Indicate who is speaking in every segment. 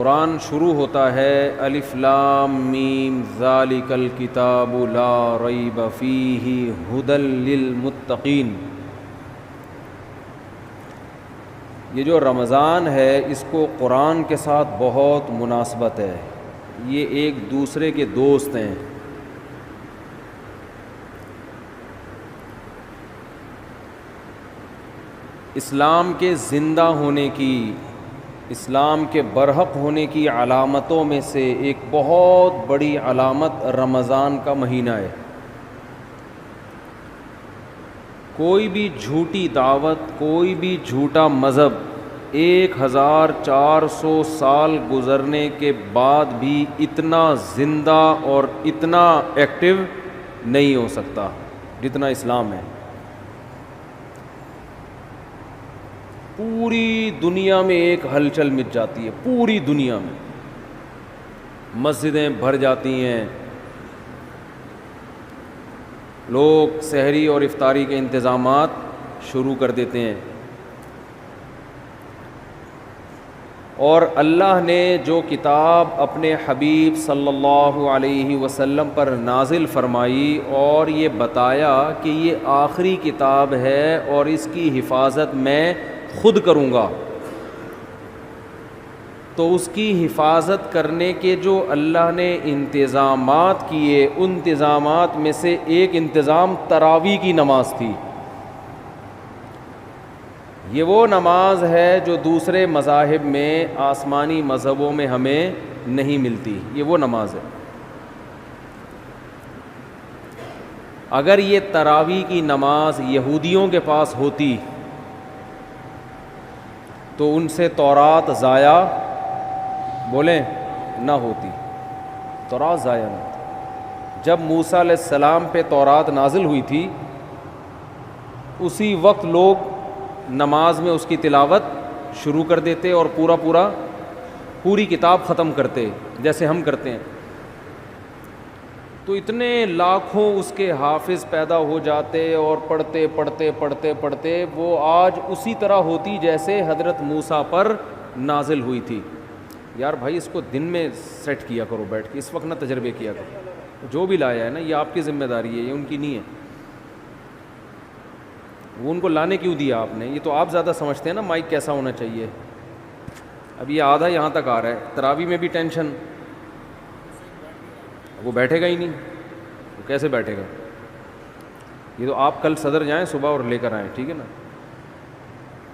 Speaker 1: قرآن شروع ہوتا ہے الف لام میم ذالک الکتاب لا ریب فیہ ھدی للمتقین۔ یہ جو رمضان ہے اس کو قرآن کے ساتھ بہت مناسبت ہے، یہ ایک دوسرے کے دوست ہیں۔ اسلام کے زندہ ہونے کی، اسلام کے برحق ہونے کی علامتوں میں سے ایک بہت بڑی علامت رمضان کا مہینہ ہے۔ کوئی بھی جھوٹی دعوت، کوئی بھی جھوٹا مذہب 1400 سال گزرنے کے بعد بھی اتنا زندہ اور اتنا ایکٹیو نہیں ہو سکتا جتنا اسلام ہے۔ پوری دنیا میں ایک ہلچل مچ جاتی ہے، پوری دنیا میں مسجدیں بھر جاتی ہیں، لوگ سحری اور افطاری کے انتظامات شروع کر دیتے ہیں، اور اللہ نے جو کتاب اپنے حبیب صلی اللہ علیہ وسلم پر نازل فرمائی اور یہ بتایا کہ یہ آخری کتاب ہے اور اس کی حفاظت میں خود کروں گا، تو اس کی حفاظت کرنے کے جو اللہ نے انتظامات کیے، ان انتظامات میں سے ایک انتظام تراویح کی نماز تھی۔ یہ وہ نماز ہے جو دوسرے مذاہب میں، آسمانی مذہبوں میں ہمیں نہیں ملتی، یہ وہ نماز ہے۔ اگر یہ تراویح کی نماز یہودیوں کے پاس ہوتی تو ان سے تورات ضائع بولیں نہ ہوتی، تورات ضائع نہ ہوتی۔ جب موسیٰ علیہ السلام پہ تورات نازل ہوئی تھی، اسی وقت لوگ نماز میں اس کی تلاوت شروع کر دیتے اور پوری کتاب ختم کرتے جیسے ہم کرتے ہیں۔ تو اتنے لاکھوں اس کے حافظ پیدا ہو جاتے اور پڑھتے پڑھتے پڑھتے پڑھتے وہ آج اسی طرح ہوتی جیسے حضرت موسیٰ پر نازل ہوئی تھی۔ یار بھائی اس کو دن میں سیٹ کیا کرو بیٹھ کے، اس وقت نہ تجربے کیا کرو۔ جو بھی لایا ہے نا یہ آپ کی ذمہ داری ہے، یہ ان کی نہیں ہے۔ وہ ان کو لانے کیوں دیا آپ نے؟ یہ تو آپ زیادہ سمجھتے ہیں نا مائک کیسا ہونا چاہیے۔ اب یہ آدھا یہاں تک آ رہا ہے، تراویح میں بھی ٹینشن، وہ بیٹھے گا ہی نہیں، وہ کیسے بیٹھے گا؟ یہ تو آپ کل صدر جائیں صبح اور لے کر آئیں، ٹھیک ہے نا؟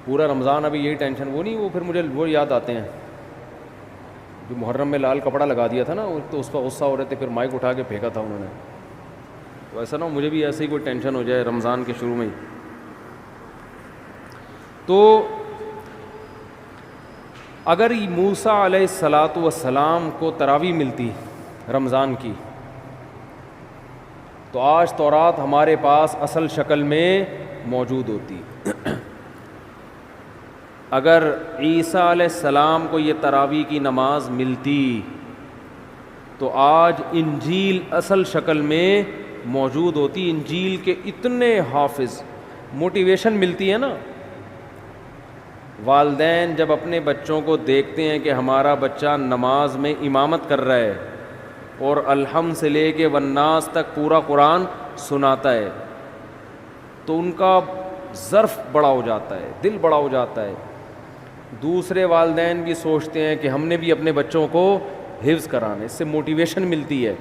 Speaker 1: پورا رمضان ابھی یہی ٹینشن، وہ نہیں، وہ پھر مجھے وہ یاد آتے ہیں جو محرم میں لال کپڑا لگا دیا تھا نا، تو اس پر غصہ ہو رہے تھے، پھر مائک اٹھا کے پھینکا تھا انہوں نے۔ تو ایسا نہ ہو مجھے بھی ایسے ہی کوئی ٹینشن ہو جائے رمضان کے شروع میں ہی۔ تو اگر موسیٰ علیہ السلام کو تراویح ملتی رمضان کی، تو آج تورات ہمارے پاس اصل شکل میں موجود ہوتی۔ اگر عیسیٰ علیہ السلام کو یہ تراویح کی نماز ملتی تو آج انجیل اصل شکل میں موجود ہوتی۔ انجیل کے اتنے حافظ، موٹیویشن ملتی ہے نا۔ والدین جب اپنے بچوں کو دیکھتے ہیں کہ ہمارا بچہ نماز میں امامت کر رہا ہے اور الحمد سے لے کے والناس تک پورا قرآن سناتا ہے، تو ان کا ظرف بڑا ہو جاتا ہے، دل بڑا ہو جاتا ہے۔ دوسرے والدین بھی سوچتے ہیں کہ ہم نے بھی اپنے بچوں کو حفظ کرانا، اس سے موٹیویشن ملتی ہے۔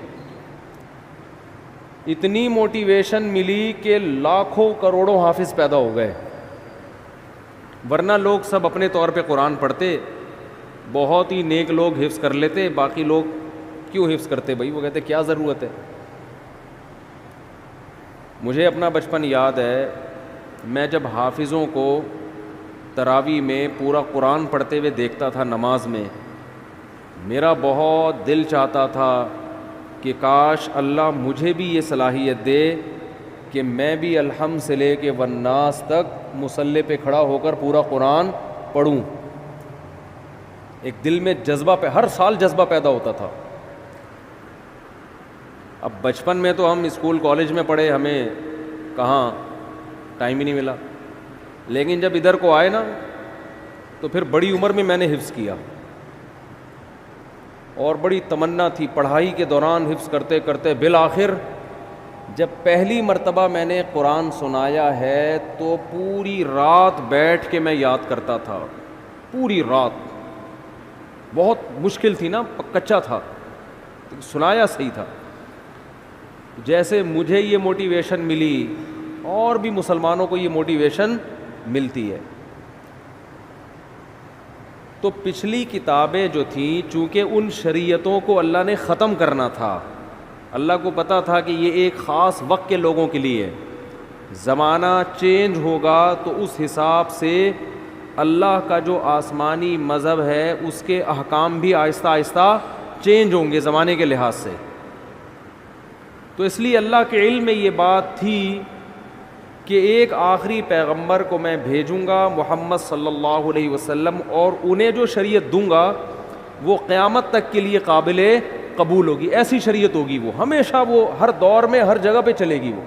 Speaker 1: اتنی موٹیویشن ملی کہ لاکھوں کروڑوں حافظ پیدا ہو گئے، ورنہ لوگ سب اپنے طور پہ قرآن پڑھتے، بہت ہی نیک لوگ حفظ کر لیتے، باقی لوگ کیوں حفظ کرتے بھائی؟ وہ کہتے کیا ضرورت ہے؟ مجھے اپنا بچپن یاد ہے، میں جب حافظوں کو تراویح میں پورا قرآن پڑھتے ہوئے دیکھتا تھا نماز میں، میرا بہت دل چاہتا تھا کہ کاش اللہ مجھے بھی یہ صلاحیت دے کہ میں بھی الحمد سے لے کے والناس تک مصلی پہ کھڑا ہو کر پورا قرآن پڑھوں۔ ایک دل میں جذبہ ہر سال جذبہ پیدا ہوتا تھا۔ اب بچپن میں تو ہم اسکول کالج میں پڑھے، ہمیں کہاں ٹائم ہی نہیں ملا، لیکن جب ادھر کو آئے نا تو پھر بڑی عمر میں نے حفظ کیا، اور بڑی تمنا تھی. پڑھائی کے دوران حفظ کرتے کرتے بالآخر جب پہلی مرتبہ میں نے قرآن سنایا ہے تو پوری رات بیٹھ کے میں یاد کرتا تھا, پوری رات. بہت مشکل تھی نا, کچا تھا, سنایا صحیح تھا. جیسے مجھے یہ موٹیویشن ملی اور بھی مسلمانوں کو یہ موٹیویشن ملتی ہے. تو پچھلی کتابیں جو تھیں چونکہ ان شریعتوں کو اللہ نے ختم کرنا تھا, اللہ کو پتہ تھا کہ یہ ایک خاص وقت کے لوگوں کے لیے, زمانہ چینج ہوگا تو اس حساب سے اللہ کا جو آسمانی مذہب ہے اس کے احکام بھی آہستہ آہستہ چینج ہوں گے زمانے کے لحاظ سے. تو اس لیے اللہ کے علم میں یہ بات تھی کہ ایک آخری پیغمبر کو میں بھیجوں گا محمد صلی اللہ علیہ وسلم, اور انہیں جو شریعت دوں گا وہ قیامت تک کے لیے قابل قبول ہوگی. ایسی شریعت ہوگی, وہ ہمیشہ, وہ ہر دور میں ہر جگہ پہ چلے گی. وہ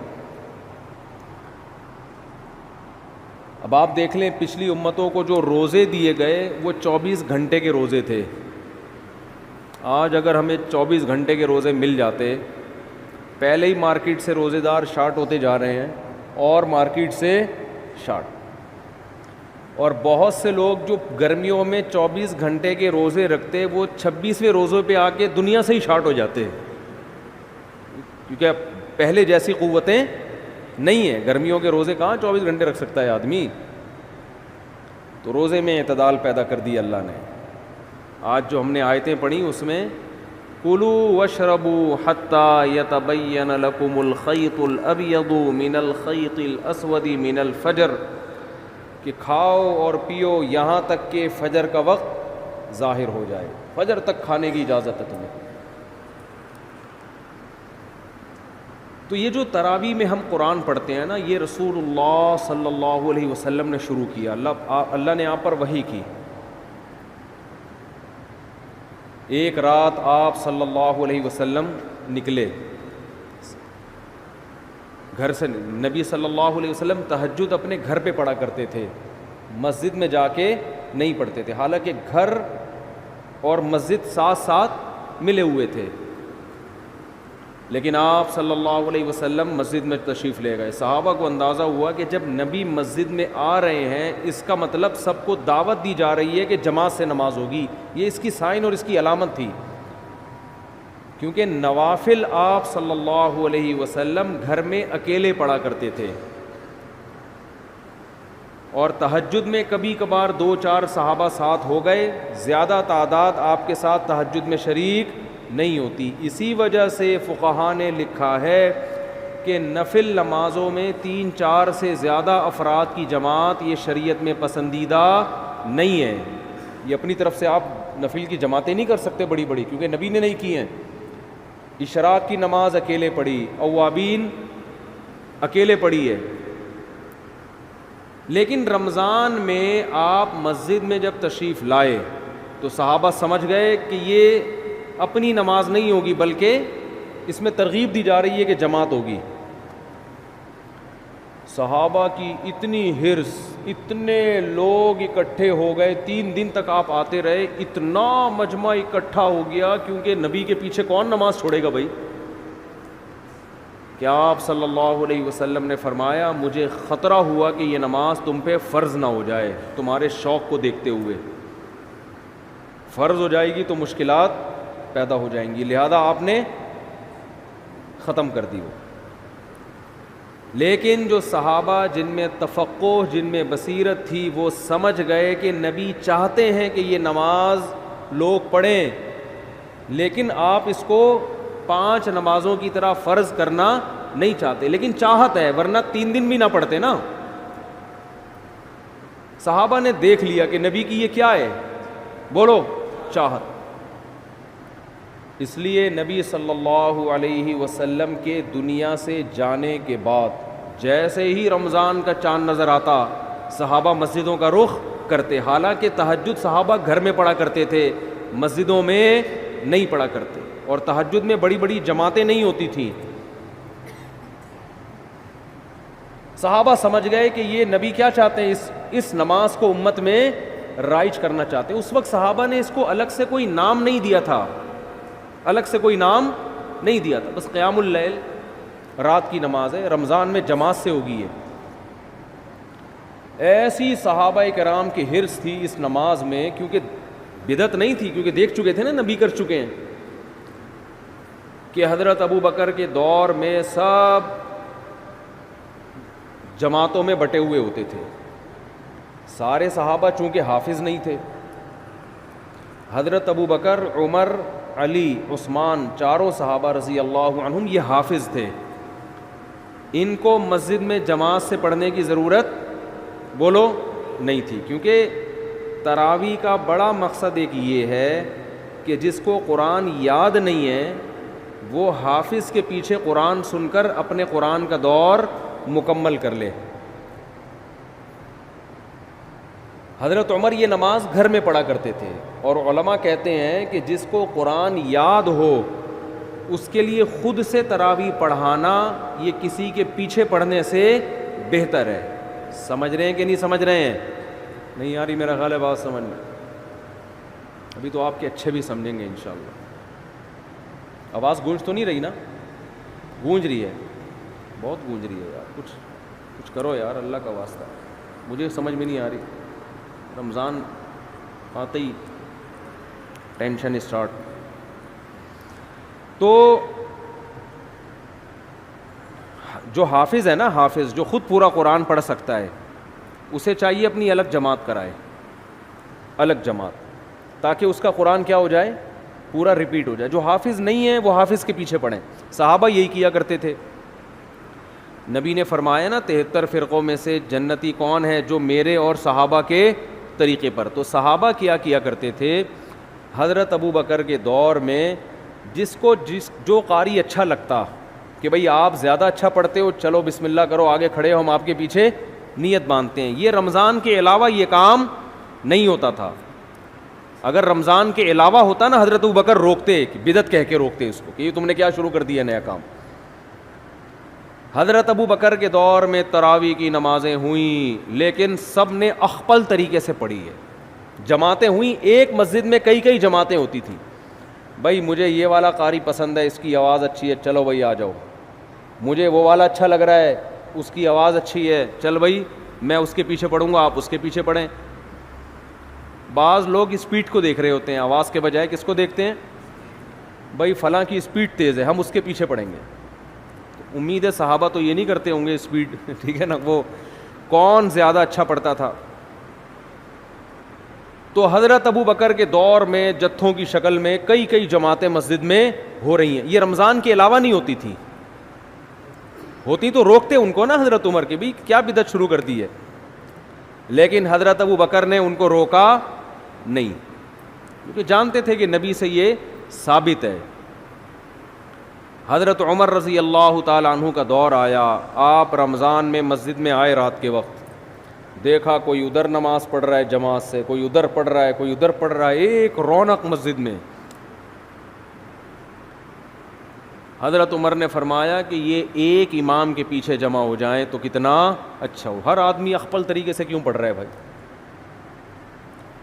Speaker 1: اب آپ دیکھ لیں پچھلی امتوں کو جو روزے دیے گئے وہ 24 گھنٹے کے روزے تھے. آج اگر ہمیں 24 گھنٹے کے روزے مل جاتے, پہلے ہی مارکیٹ سے روزے دار شارٹ ہوتے جا رہے ہیں اور مارکیٹ سے شارٹ, اور بہت سے لوگ جو گرمیوں میں 24 گھنٹے کے روزے رکھتے وہ 26ویں روزے پہ آ کے دنیا سے ہی شارٹ ہو جاتے, کیونکہ پہلے جیسی قوتیں نہیں ہیں. گرمیوں کے روزے کہاں 24 گھنٹے رکھ سکتا ہے آدمی, تو روزے میں اعتدال پیدا کر دی اللہ نے. آج جو ہم نے آیتیں پڑھی اس میں کُلُوا واشربوا حتی یتبین لکم الخیط الابیض من الخیط الاسود من الفجر, کہ کھاؤ اور پیو یہاں تک کہ فجر کا وقت ظاہر ہو جائے. فجر تک کھانے کی اجازت ہے تمہیں. تو یہ جو تراویح میں ہم قرآن پڑھتے ہیں نا, یہ رسول اللہ صلی اللہ علیہ وسلم نے شروع کیا. اللہ نے آپ پر وحی کی. ایک رات آپ صلی اللہ علیہ وسلم نکلے گھر سے. نبی صلی اللہ علیہ وسلم تہجد اپنے گھر پہ پڑھا کرتے تھے, مسجد میں جا کے نہیں پڑھتے تھے, حالانکہ گھر اور مسجد ساتھ ساتھ ملے ہوئے تھے. لیکن آپ صلی اللہ علیہ وسلم مسجد میں تشریف لے گئے. صحابہ کو اندازہ ہوا کہ جب نبی مسجد میں آ رہے ہیں اس کا مطلب سب کو دعوت دی جا رہی ہے کہ جماعت سے نماز ہوگی. یہ اس کی سائن اور اس کی علامت تھی, کیونکہ نوافل آپ صلی اللہ علیہ وسلم گھر میں اکیلے پڑھا کرتے تھے, اور تہجد میں کبھی کبھار 2-4 صحابہ ساتھ ہو گئے, زیادہ تعداد آپ کے ساتھ تہجد میں شریک نہیں ہوتی. اسی وجہ سے فقہاء نے لکھا ہے کہ نفل نمازوں میں 3-4 سے زیادہ افراد کی جماعت یہ شریعت میں پسندیدہ نہیں ہے. یہ اپنی طرف سے آپ نفل کی جماعتیں نہیں کر سکتے بڑی بڑی, کیونکہ نبی نے نہیں کی ہیں. اشراق کی نماز اکیلے پڑھی, اوابین اکیلے پڑھی ہے. لیکن رمضان میں آپ مسجد میں جب تشریف لائے تو صحابہ سمجھ گئے کہ یہ اپنی نماز نہیں ہوگی بلکہ اس میں ترغیب دی جا رہی ہے کہ جماعت ہوگی. صحابہ کی اتنی حرص, اتنے لوگ اکٹھے ہو گئے, 3 دن تک آپ آتے رہے, اتنا مجمع اکٹھا ہو گیا, کیونکہ نبی کے پیچھے کون نماز چھوڑے گا بھائی. کہ آپ صلی اللہ علیہ وسلم نے فرمایا مجھے خطرہ ہوا کہ یہ نماز تم پہ فرض نہ ہو جائے, تمہارے شوق کو دیکھتے ہوئے. فرض ہو جائے گی تو مشکلات پیدا ہو جائیں گی, لہذا آپ نے ختم کر دی وہ. لیکن جو صحابہ جن میں تفقہ, جن میں بصیرت تھی, وہ سمجھ گئے کہ نبی چاہتے ہیں کہ یہ نماز لوگ پڑھیں, لیکن آپ اس کو 5 نمازوں کی طرح فرض کرنا نہیں چاہتے, لیکن چاہت ہے, ورنہ 3 دن بھی نہ پڑھتے نا. صحابہ نے دیکھ لیا کہ نبی کی یہ کیا ہے, بولو چاہت. اس لیے نبی صلی اللہ علیہ وسلم کے دنیا سے جانے کے بعد جیسے ہی رمضان کا چاند نظر آتا صحابہ مسجدوں کا رخ کرتے. حالانکہ تہجد صحابہ گھر میں پڑھا کرتے تھے, مسجدوں میں نہیں پڑھا کرتے, اور تہجد میں بڑی بڑی جماعتیں نہیں ہوتی تھیں. صحابہ سمجھ گئے کہ یہ نبی کیا چاہتے ہیں, اس نماز کو امت میں رائج کرنا چاہتے ہیں. اس وقت صحابہ نے اس کو الگ سے کوئی نام نہیں دیا تھا, الگ سے کوئی نام نہیں دیا تھا، بس قیام اللیل رات کی نماز ہے، رمضان میں جماعت سے ہوگی ہے۔ ایسی صحابہ کرام کی حرص تھی اس نماز میں، کیونکہ بدعت نہیں تھی، کیونکہ دیکھ چکے تھے نا، نبی کر چکے ہیں، کہ حضرت ابو بکر کے دور میں سب جماعتوں میں بٹے ہوئے ہوتے تھے، سارے صحابہ چونکہ حافظ نہیں تھے، حضرت ابو بکر، عمر، علی، عثمان، چاروں صحابہ رضی اللہ عنہم یہ حافظ تھے، ان کو مسجد میں جماعت سے پڑھنے کی ضرورت بولو نہیں تھی، کیونکہ تراویح کا بڑا مقصد ایک یہ ہے کہ جس کو قرآن یاد نہیں ہے وہ حافظ کے پیچھے قرآن سن کر اپنے قرآن کا دور مکمل کر لے۔ حضرت عمر یہ نماز گھر میں پڑھا کرتے تھے، اور علماء کہتے ہیں کہ جس کو قرآن یاد ہو اس کے لیے خود سے تراویح پڑھانا یہ کسی کے پیچھے پڑھنے سے بہتر ہے۔ سمجھ رہے ہیں کہ نہیں سمجھ رہے ہیں؟ نہیں یاری میرا خیال ہے بات سمجھ میں، ابھی تو آپ کے اچھے بھی سمجھیں گے انشاءاللہ۔ آواز گونج تو نہیں رہی نا؟ گونج رہی ہے، بہت گونج رہی ہے یار، کچھ کرو یار اللہ کا واسطہ، مجھے سمجھ میں نہیں آ رہی۔ رمضان آتے ہی ٹینشن اسٹارٹ۔ تو جو حافظ ہے نا، حافظ جو خود پورا قرآن پڑھ سکتا ہے، اسے چاہیے اپنی الگ جماعت کرائے، الگ جماعت، تاکہ اس کا قرآن کیا ہو جائے، پورا ریپیٹ ہو جائے۔ جو حافظ نہیں ہے وہ حافظ کے پیچھے پڑھیں، صحابہ یہی کیا کرتے تھے۔ نبی نے فرمایا نا 73 فرقوں میں سے جنتی کون ہے؟ جو میرے اور صحابہ کے طریقے پر۔ تو صحابہ کیا کرتے تھے، حضرت ابو بکر کے دور میں جو قاری اچھا لگتا کہ بھئی آپ زیادہ اچھا پڑھتے ہو، چلو بسم اللہ کرو، آگے کھڑے ہو، ہم آپ کے پیچھے نیت باندھتے ہیں۔ یہ رمضان کے علاوہ یہ کام نہیں ہوتا تھا۔ اگر رمضان کے علاوہ ہوتا نا، حضرت ابو بکر روکتے، بدعت کہہ کے روکتے اس کو کہ یہ تم نے کیا شروع کر دیا نیا کام۔ حضرت ابو بکر کے دور میں تراویح کی نمازیں ہوئیں، لیکن سب نے اخپل طریقے سے پڑھی ہے، جماعتیں ہوئیں، ایک مسجد میں کئی جماعتیں ہوتی تھیں۔ بھائی مجھے یہ والا قاری پسند ہے، اس کی آواز اچھی ہے، چلو بھائی آ جاؤ۔ مجھے وہ والا اچھا لگ رہا ہے، اس کی آواز اچھی ہے، چل بھائی میں اس کے پیچھے پڑھوں گا، آپ اس کے پیچھے پڑھیں۔ بعض لوگ اسپیڈ کو دیکھ رہے ہوتے ہیں، آواز کے بجائے کس کو دیکھتے ہیں؟ بھائی فلاں کی اسپیڈ تیز ہے، ہم اس کے پیچھے پڑھیں گے۔ امید ہے صحابہ تو یہ نہیں کرتے ہوں گے اسپیڈ، ٹھیک ہے نا، وہ کون زیادہ اچھا پڑھتا تھا۔ تو حضرت ابو بکر کے دور میں جتھوں کی شکل میں کئی جماعتیں مسجد میں ہو رہی ہیں، یہ رمضان کے علاوہ نہیں ہوتی تھی، ہوتی تو روکتے ان کو نا حضرت عمر کے، بھی کیا بدعت شروع کر دی ہے، لیکن حضرت ابو بکر نے ان کو روکا نہیں، کیونکہ جانتے تھے کہ نبی سے یہ ثابت ہے۔ حضرت عمر رضی اللہ تعالیٰ عنہ کا دور آیا، آپ رمضان میں مسجد میں آئے، رات کے وقت دیکھا کوئی ادھر نماز پڑھ رہا ہے جماعت سے، کوئی ادھر پڑھ رہا ہے، کوئی ادھر پڑھ رہا ہے، ایک رونق مسجد میں۔ حضرت عمر نے فرمایا کہ یہ ایک امام کے پیچھے جمع ہو جائیں تو کتنا اچھا ہو۔ ہر آدمی اخپل طریقے سے کیوں پڑھ رہا ہے بھائی؟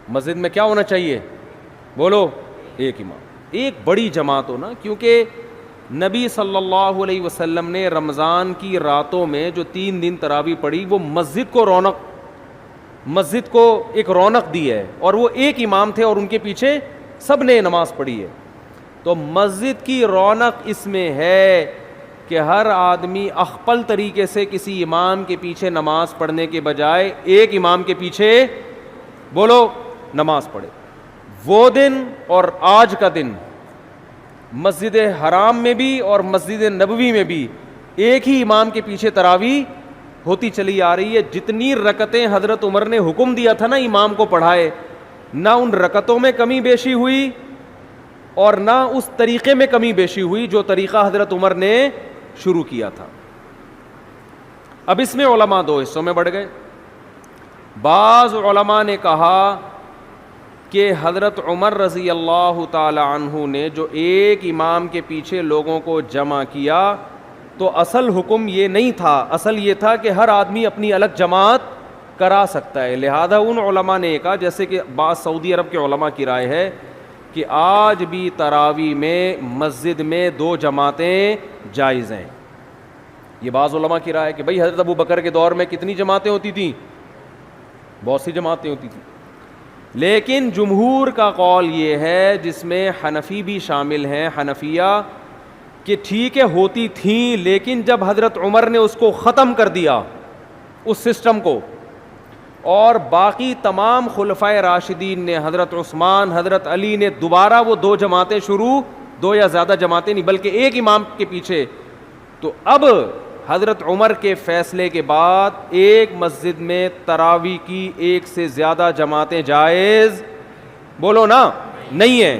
Speaker 1: مسجد میں کیا ہونا چاہیے؟ بولو، ایک امام، ایک بڑی جماعت ہو نا، کیونکہ نبی صلی اللہ علیہ وسلم نے رمضان کی راتوں میں جو 3 دن تراویح پڑھی، وہ مسجد کو ایک رونق دی ہے، اور وہ ایک امام تھے اور ان کے پیچھے سب نے نماز پڑھی ہے۔ تو مسجد کی رونق اس میں ہے کہ ہر آدمی اخپل طریقے سے کسی امام کے پیچھے نماز پڑھنے کے بجائے ایک امام کے پیچھے بولو نماز پڑھے۔ وہ دن اور آج کا دن مسجد حرام میں بھی اور مسجد نبوی میں بھی ایک ہی امام کے پیچھے تراویح ہوتی چلی آ رہی ہے۔ جتنی رکعتیں حضرت عمر نے حکم دیا تھا نا امام کو پڑھائے، نہ ان رکعتوں میں کمی بیشی ہوئی اور نہ اس طریقے میں کمی بیشی ہوئی جو طریقہ حضرت عمر نے شروع کیا تھا۔ اب اس میں علماء 2 حصوں میں بڑھ گئے۔ بعض علماء نے کہا کہ حضرت عمر رضی اللہ تعالی عنہ نے جو ایک امام کے پیچھے لوگوں کو جمع کیا تو اصل حکم یہ نہیں تھا، اصل یہ تھا کہ ہر آدمی اپنی الگ جماعت کرا سکتا ہے۔ لہذا ان علماء نے کہا، جیسے کہ بعض سعودی عرب کے علماء کی رائے ہے کہ آج بھی تراویح میں مسجد میں 2 جماعتیں جائز ہیں. یہ بعض علماء کی رائے ہے کہ بھئی حضرت ابو بکر کے دور میں کتنی جماعتیں ہوتی تھیں؟ بہت سی جماعتیں ہوتی تھیں. لیکن جمہور کا قول یہ ہے, جس میں حنفی بھی شامل ہیں, حنفیہ, کہ ٹھیک ہے ہوتی تھیں, لیکن جب حضرت عمر نے اس کو ختم کر دیا اس سسٹم کو, اور باقی تمام خلفائے راشدین نے, حضرت عثمان, حضرت علی نے دوبارہ وہ 2 جماعتیں شروع, 2 یا زیادہ جماعتیں نہیں بلکہ ایک امام کے پیچھے, تو اب حضرت عمر کے فیصلے کے بعد ایک مسجد میں تراویح کی 1 سے زیادہ جماعتیں جائز, بولو نا, نہیں ہیں.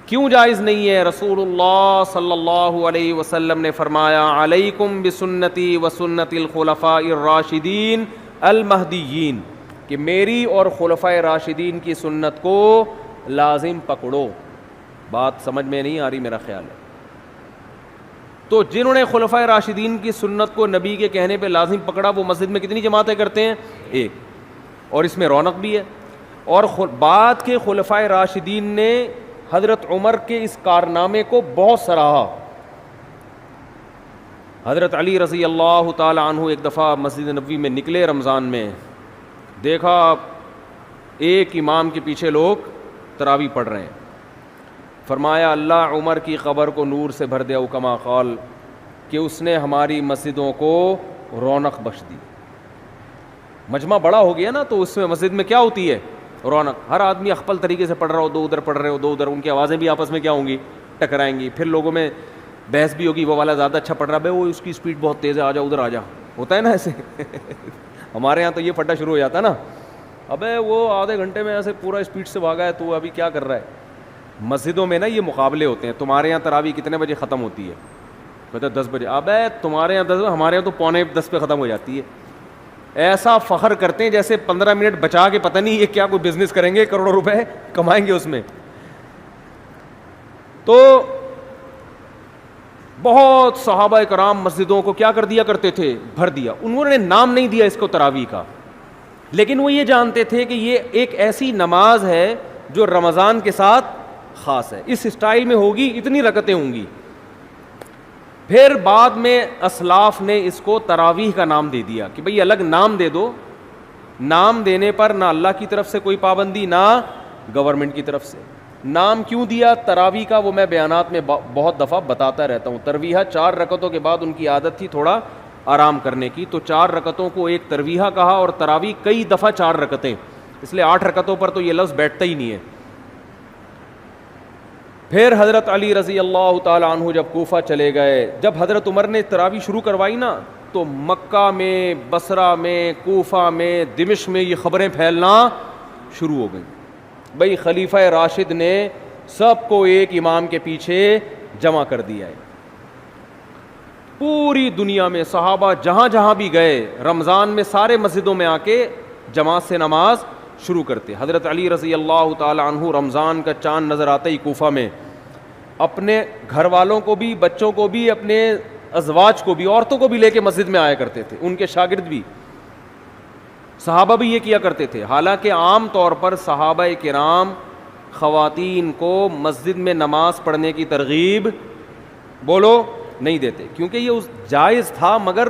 Speaker 1: کیوں جائز نہیں ہے؟ رسول اللہ صلی اللہ علیہ وسلم نے فرمایا, علیکم بسنتی و سنت الخلفاء الراشدین المہدیین, کہ میری اور خلفائے راشدین کی سنت کو لازم پکڑو. بات سمجھ میں نہیں آ رہی میرا خیال ہے. تو جنہوں نے خلفائے راشدین کی سنت کو نبی کے کہنے پہ لازم پکڑا, وہ مسجد میں کتنی جماعتیں کرتے ہیں؟ 1. اور اس میں رونق بھی ہے. اور بعد کے خلفائے راشدین نے حضرت عمر کے اس کارنامے کو بہت سراہا. حضرت علی رضی اللہ تعالی عنہ ایک دفعہ مسجد نبوی میں نکلے رمضان میں, دیکھا ایک امام کے پیچھے لوگ تراویح پڑھ رہے ہیں. فرمایا اللہ عمر کی قبر کو نور سے بھر دے, او کما قال, کہ اس نے ہماری مسجدوں کو رونق بخش دی. مجمع بڑا ہو گیا نا, تو اس میں مسجد میں کیا ہوتی ہے؟ رونق. ہر آدمی اخپل طریقے سے پڑھ رہا ہو, 2 ادھر پڑھ رہے ہو, 2 ادھر, ان کی آوازیں بھی آپس میں کیا ہوں گی؟ ٹکرائیں گی. پھر لوگوں میں بحث بھی ہوگی, وہ والا زیادہ اچھا پڑھ رہا ہے, وہ اس کی اسپیڈ بہت تیز ہے, آ جا ادھر آ جا. ہوتا ہے نا ایسے. ہمارے یہاں تو یہ پھٹا شروع ہو جاتا ہے نا, ابے وہ آدھے گھنٹے میں ایسے پورا اسپیڈ سے بھاگا ہے, تو ابھی کیا کر رہا ہے. مسجدوں میں نا یہ مقابلے ہوتے ہیں. تمہارے یہاں تراویح کتنے بجے ختم ہوتی ہے؟ کہتے 10 بجے. ابے تمہارے یہاں 10, ہمارے یہاں تو 9:45 پہ ختم ہو جاتی ہے. ایسا فخر کرتے ہیں جیسے 15 منٹ بچا کے پتہ نہیں یہ کیا کوئی بزنس کریں گے, کروڑوں روپے کمائیں گے اس میں. تو بہت صحابہ کرام مسجدوں کو کیا کر دیا کرتے تھے؟ بھر دیا. انہوں نے نام نہیں دیا اس کو تراویح کا, لیکن وہ یہ جانتے تھے کہ یہ ایک ایسی نماز ہے جو رمضان کے ساتھ خاص ہے, اس اسٹائل میں ہوگی, اتنی رکعتیں ہوں گی. پھر بعد میں اسلاف نے اس کو تراویح کا نام دے دیا کہ بھئی الگ نام دے دو. نام دینے پر نہ اللہ کی طرف سے کوئی پابندی, نہ گورنمنٹ کی طرف سے. نام کیوں دیا تراویح کا, وہ میں بیانات میں بہت دفعہ بتاتا رہتا ہوں. ترویحہ 4 رکعتوں کے بعد ان کی عادت تھی تھوڑا آرام کرنے کی, تو 4 رکعتوں کو ایک ترویحہ کہا, اور تراویح کئی دفعہ 4 رکعتیں, اس لیے 8 رکعتوں پر تو یہ لفظ بیٹھتا ہی نہیں ہے. پھر حضرت علی رضی اللہ تعالی عنہ جب کوفہ چلے گئے, جب حضرت عمر نے تراویح شروع کروائی نا, تو مکہ میں, بصرہ میں, کوفہ میں, دمشق میں یہ خبریں پھیلنا شروع ہو گئیں. بھئی خلیفہ راشد نے سب کو ایک امام کے پیچھے جمع کر دیا ہے. پوری دنیا میں صحابہ جہاں جہاں بھی گئے, رمضان میں سارے مسجدوں میں آ کے جماعت سے نماز شروع کرتے. حضرت علی رضی اللہ تعالی عنہ رمضان کا چاند نظر آتے ہی کوفہ میں اپنے گھر والوں کو بھی, بچوں کو بھی, اپنے ازواج کو بھی, عورتوں کو بھی لے کے مسجد میں آیا کرتے تھے. ان کے شاگرد بھی, صحابہ بھی یہ کیا کرتے تھے. حالانکہ عام طور پر صحابہ کرام خواتین کو مسجد میں نماز پڑھنے کی ترغیب, بولو, نہیں دیتے, کیونکہ یہ اس جائز تھا, مگر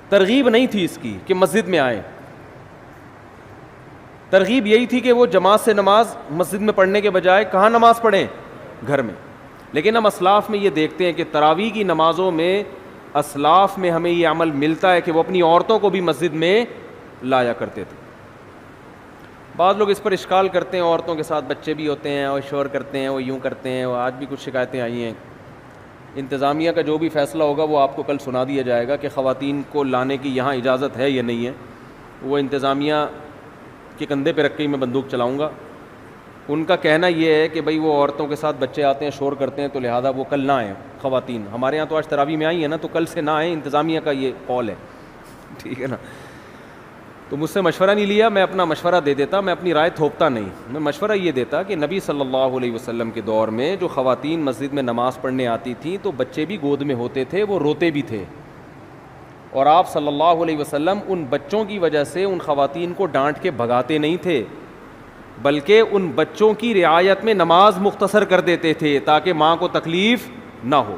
Speaker 1: ترغیب نہیں تھی اس کی کہ مسجد میں آئیں. ترغیب یہی تھی کہ وہ جماعت سے نماز مسجد میں پڑھنے کے بجائے کہاں نماز پڑھیں؟ گھر میں. لیکن ہم اسلاف میں یہ دیکھتے ہیں کہ تراویح کی نمازوں میں, اسلاف میں ہمیں یہ عمل ملتا ہے کہ وہ اپنی عورتوں کو بھی مسجد میں لایا کرتے تھے. بعض لوگ اس پر اشکال کرتے ہیں, عورتوں کے ساتھ بچے بھی ہوتے ہیں, اور شور کرتے ہیں, وہ یوں کرتے ہیں. آج بھی کچھ شکایتیں آئی ہیں. انتظامیہ کا جو بھی فیصلہ ہوگا وہ آپ کو کل سنا دیا جائے گا کہ خواتین کو لانے کی یہاں اجازت ہے یا نہیں ہے. وہ انتظامیہ کے کندھے پہ رکھ کے میں بندوق چلاؤں گا. ان کا کہنا یہ ہے کہ بھئی وہ عورتوں کے ساتھ بچے آتے ہیں, شور کرتے ہیں, تو لہذا وہ کل نہ آئیں خواتین. ہمارے یہاں تو آج تراویح میں آئی ہیں نا, تو کل سے نہ آئیں. انتظامیہ کا یہ قول ہے, ٹھیک ہے نا. تو مجھ سے مشورہ نہیں لیا, میں اپنا مشورہ دے دیتا, میں اپنی رائے تھوپتا نہیں. میں مشورہ یہ دیتا کہ نبی صلی اللہ علیہ وسلم کے دور میں جو خواتین مسجد میں نماز پڑھنے آتی تھیں تو بچے بھی گود میں ہوتے تھے, وہ روتے بھی تھے, اور آپ صلی اللہ علیہ وسلم ان بچوں کی وجہ سے ان خواتین کو ڈانٹ کے بھگاتے نہیں تھے. بلکہ ان بچوں کی رعایت میں نماز مختصر کر دیتے تھے تاکہ ماں کو تکلیف نہ ہو،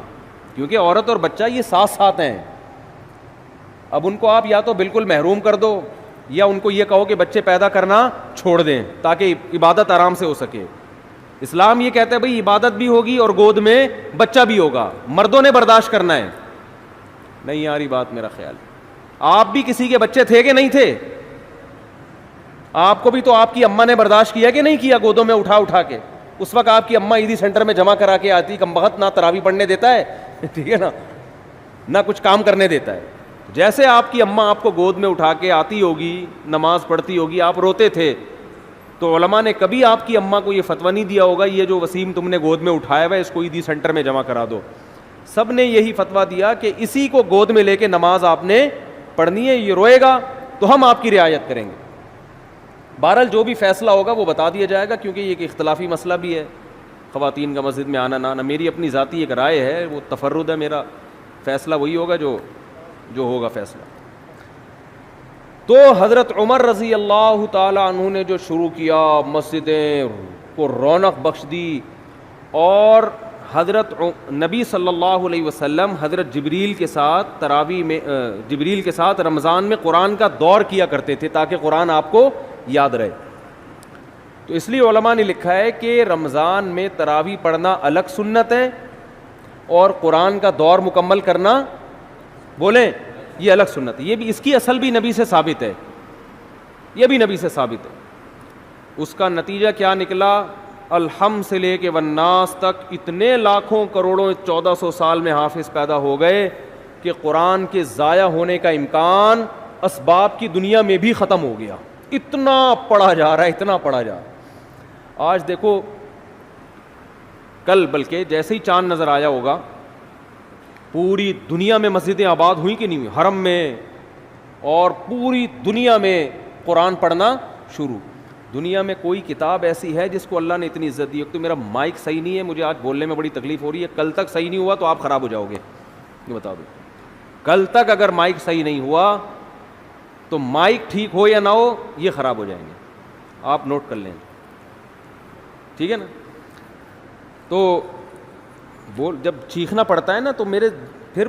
Speaker 1: کیونکہ عورت اور بچہ یہ ساتھ ساتھ ہیں. اب ان کو آپ یا تو بالکل محروم کر دو یا ان کو یہ کہو کہ بچے پیدا کرنا چھوڑ دیں تاکہ عبادت آرام سے ہو سکے. اسلام یہ کہتا ہے بھئی عبادت بھی ہوگی اور گود میں بچہ بھی ہوگا، مردوں نے برداشت کرنا ہے. نہیں آ رہی بات میرا خیال. آپ بھی کسی کے بچے تھے کہ نہیں تھے؟ آپ کو بھی تو آپ کی اماں نے برداشت کیا کہ نہیں کیا گودوں میں اٹھا اٹھا کے؟ اس وقت آپ کی اماں عیدی سینٹر میں جمع کرا کے آتی، کم بخت نہ تراویح پڑھنے دیتا ہے ٹھیک ہے نا، نہ کچھ کام کرنے دیتا ہے. جیسے آپ کی اماں آپ کو گود میں اٹھا کے آتی ہوگی، نماز پڑھتی ہوگی، آپ روتے تھے، تو علماء نے کبھی آپ کی اماں کو یہ فتویٰ نہیں دیا ہوگا یہ جو وسیم تم نے گود میں اٹھایا ہوا ہے اس کو عیدی سینٹر میں جمع کرا دو. سب نے یہی فتویٰ دیا کہ اسی کو گود میں لے کے نماز آپ نے پڑھنی ہے. یہ روئے گا تو ہم آپ کی رعایت کریں گے. بہرحال جو بھی فیصلہ ہوگا وہ بتا دیا جائے گا، کیونکہ یہ ایک اختلافی مسئلہ بھی ہے، خواتین کا مسجد میں آنا نہ آنا. میری اپنی ذاتی ایک رائے ہے، وہ تفرد ہے میرا، فیصلہ وہی ہوگا جو ہوگا فیصلہ. تو حضرت عمر رضی اللہ تعالی عنہ نے جو شروع کیا، مسجدیں کو رونق بخش دی، اور حضرت نبی صلی اللہ علیہ وسلم حضرت جبریل کے ساتھ تراویح میں جبریل کے ساتھ رمضان میں قرآن کا دور کیا کرتے تھے تاکہ قرآن آپ کو یاد رہے. تو اس لیے علماء نے لکھا ہے کہ رمضان میں تراویح پڑھنا الگ سنت ہے اور قرآن کا دور مکمل کرنا بولیں یہ الگ سنت ہے. یہ بھی اس کی اصل بھی نبی سے ثابت ہے، یہ بھی نبی سے ثابت ہے. اس کا نتیجہ کیا نکلا؟ الحمد سے لے کے والناس تک اتنے لاکھوں کروڑوں 1400 سال میں حافظ پیدا ہو گئے کہ قرآن کے ضائع ہونے کا امکان اسباب کی دنیا میں بھی ختم ہو گیا. اتنا پڑھا جا رہا ہے، اتنا پڑھا جا رہا ہے. آج دیکھو، کل بلکہ جیسے ہی چاند نظر آیا ہوگا پوری دنیا میں مسجدیں آباد ہوئیں کہ نہیں ہوئی، حرم میں، اور پوری دنیا میں قرآن پڑھنا شروع. دنیا میں کوئی کتاب ایسی ہے جس کو اللہ نے اتنی عزت دی؟ ایک تو میرا مائک صحیح نہیں ہے، مجھے آج بولنے میں بڑی تکلیف ہو رہی ہے. کل تک صحیح نہیں ہوا تو آپ خراب ہو جاؤ گے، یہ بتا دو. کل تک اگر مائک صحیح نہیں ہوا تو مائک ٹھیک ہو یا نہ ہو یہ خراب ہو جائیں گے، آپ نوٹ کر لیں، ٹھیک ہے نا. تو جب چیخنا پڑتا ہے نا تو میرے پھر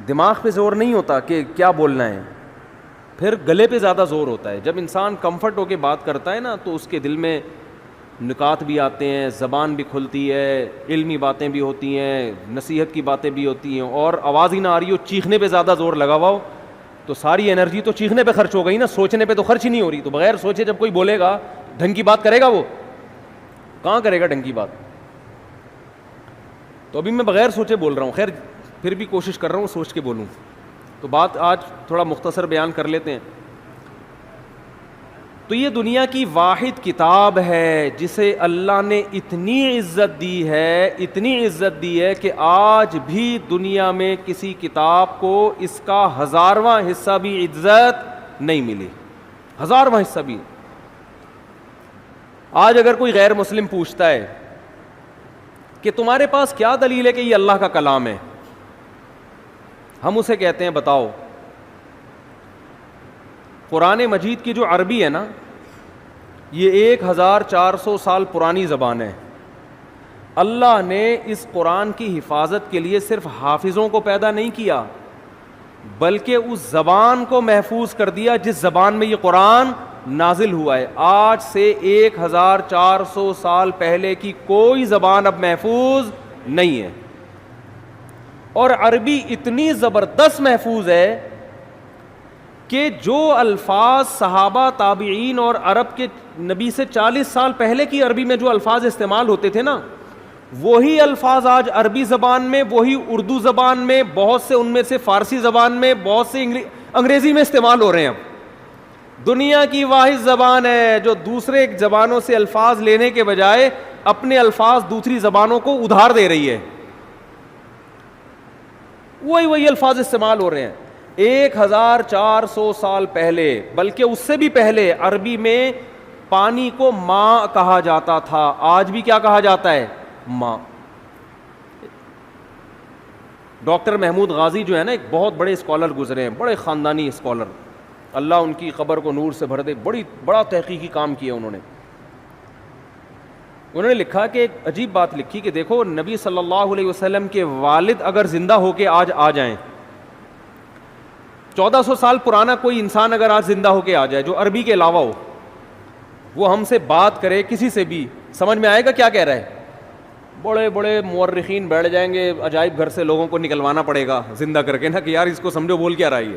Speaker 1: دماغ پہ زور نہیں ہوتا کہ کیا بولنا ہے، پھر گلے پہ زیادہ زور ہوتا ہے. جب انسان کمفرٹ ہو کے بات کرتا ہے نا تو اس کے دل میں نکات بھی آتے ہیں، زبان بھی کھلتی ہے، علمی باتیں بھی ہوتی ہیں، نصیحت کی باتیں بھی ہوتی ہیں. اور آواز ہی نہ آ رہی ہو، چیخنے پہ زیادہ زور لگا ہوا ہو تو ساری انرجی تو چیخنے پہ خرچ ہو گئی نا، سوچنے پہ تو خرچ ہی نہیں ہو رہی. تو بغیر سوچے جب کوئی بولے گا ڈھنگ کی بات کرے گا، وہ کہاں کرے گا ڈھنگ کی بات؟ تو ابھی میں بغیر سوچے بول رہا ہوں، خیر پھر بھی کوشش کر رہا ہوں سوچ کے بولوں. تو بات آج تھوڑا مختصر بیان کر لیتے ہیں. تو یہ دنیا کی واحد کتاب ہے جسے اللہ نے اتنی عزت دی ہے، اتنی عزت دی ہے کہ آج بھی دنیا میں کسی کتاب کو اس کا 1000واں حصہ بھی عزت نہیں ملی، 1000واں حصہ بھی. آج اگر کوئی غیر مسلم پوچھتا ہے کہ تمہارے پاس کیا دلیل ہے کہ یہ اللہ کا کلام ہے، ہم اسے کہتے ہیں بتاؤ. قرآن مجید کی جو عربی ہے نا، یہ 1400 سال پرانی زبان ہے. اللہ نے اس قرآن کی حفاظت کے لیے صرف حافظوں کو پیدا نہیں کیا بلکہ اس زبان کو محفوظ کر دیا جس زبان میں یہ قرآن نازل ہوا ہے. آج سے 1400 سال پہلے کی کوئی زبان اب محفوظ نہیں ہے، اور عربی اتنی زبردست محفوظ ہے کہ جو الفاظ صحابہ، تابعین اور عرب کے نبی سے 40 سال پہلے کی عربی میں جو الفاظ استعمال ہوتے تھے نا، وہی الفاظ آج عربی زبان میں، وہی اردو زبان میں، بہت سے ان میں سے فارسی زبان میں، بہت سے انگریزی میں استعمال ہو رہے ہیں. اب دنیا کی واحد زبان ہے جو دوسرے زبانوں سے الفاظ لینے کے بجائے اپنے الفاظ دوسری زبانوں کو ادھار دے رہی ہے، وہی الفاظ استعمال ہو رہے ہیں. 1400 سال پہلے، بلکہ اس سے بھی پہلے، عربی میں پانی کو ماں کہا جاتا تھا. آج بھی کیا کہا جاتا ہے؟ ماں. ڈاکٹر محمود غازی جو ہے نا، ایک بہت بڑے اسکالر گزرے ہیں، بڑے خاندانی اسکالر، اللہ ان کی قبر کو نور سے بھر دے. بڑا تحقیقی کام کیا انہوں نے. انہوں نے لکھا کہ ایک عجیب بات لکھی کہ دیکھو نبی صلی اللہ علیہ وسلم کے والد اگر زندہ ہو کے آج آ جائیں، 1400 سال پرانا کوئی انسان اگر آج زندہ ہو کے آ جائے جو عربی کے علاوہ ہو، وہ ہم سے بات کرے کسی سے بھی، سمجھ میں آئے گا کیا کہہ رہا ہے؟ بڑے بڑے مورخین بیٹھ جائیں گے، عجائب گھر سے لوگوں کو نکلوانا پڑے گا زندہ کر کے نا کہ یار اس کو سمجھو بول کیا رہا ہے یہ.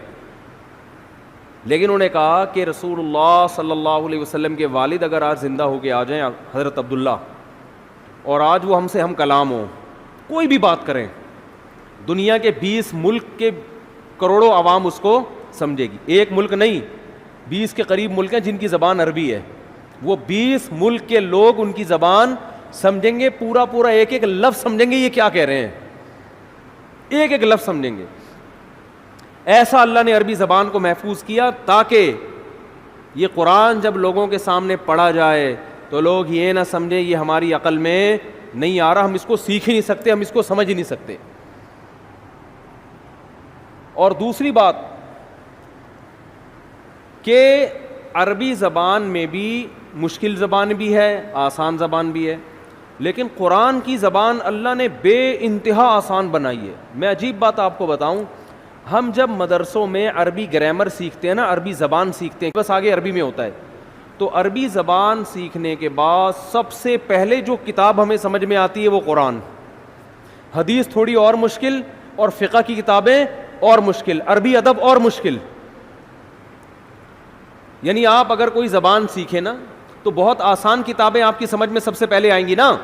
Speaker 1: لیکن انہوں نے کہا کہ رسول اللہ صلی اللہ علیہ وسلم کے والد اگر آج زندہ ہو کے آ جائیں، حضرت عبداللہ، اور آج وہ ہم سے ہم کلام ہوں، کوئی بھی بات کریں، دنیا کے 20 ملک کے کروڑوں عوام اس کو سمجھے گی. ایک ملک نہیں، 20 کے قریب ملک ہیں جن کی زبان عربی ہے، وہ 20 ملک کے لوگ ان کی زبان سمجھیں گے، پورا پورا ایک ایک لفظ سمجھیں گے یہ کیا کہہ رہے ہیں، ایک ایک لفظ سمجھیں گے. ایسا اللہ نے عربی زبان کو محفوظ کیا تاکہ یہ قرآن جب لوگوں کے سامنے پڑھا جائے تو لوگ یہ نہ سمجھیں یہ ہماری عقل میں نہیں آ رہا، ہم اس کو سیکھ ہی نہیں سکتے، ہم اس کو سمجھ ہی نہیں سکتے. اور دوسری بات کہ عربی زبان میں بھی مشکل زبان بھی ہے، آسان زبان بھی ہے، لیکن قرآن کی زبان اللہ نے بے انتہا آسان بنائی ہے. میں عجیب بات آپ کو بتاؤں، ہم جب مدرسوں میں عربی گرامر سیکھتے ہیں نا، عربی زبان سیکھتے ہیں، بس آگے عربی میں ہوتا ہے، تو عربی زبان سیکھنے کے بعد سب سے پہلے جو کتاب ہمیں سمجھ میں آتی ہے وہ قرآن. حدیث تھوڑی اور مشکل، اور فقہ کی کتابیں اور مشکل، عربی ادب اور مشکل. یعنی آپ اگر کوئی زبان سیکھیں نا تو بہت آسان کتابیں آپ کی سمجھ میں سب سے پہلے آئیں گی نا.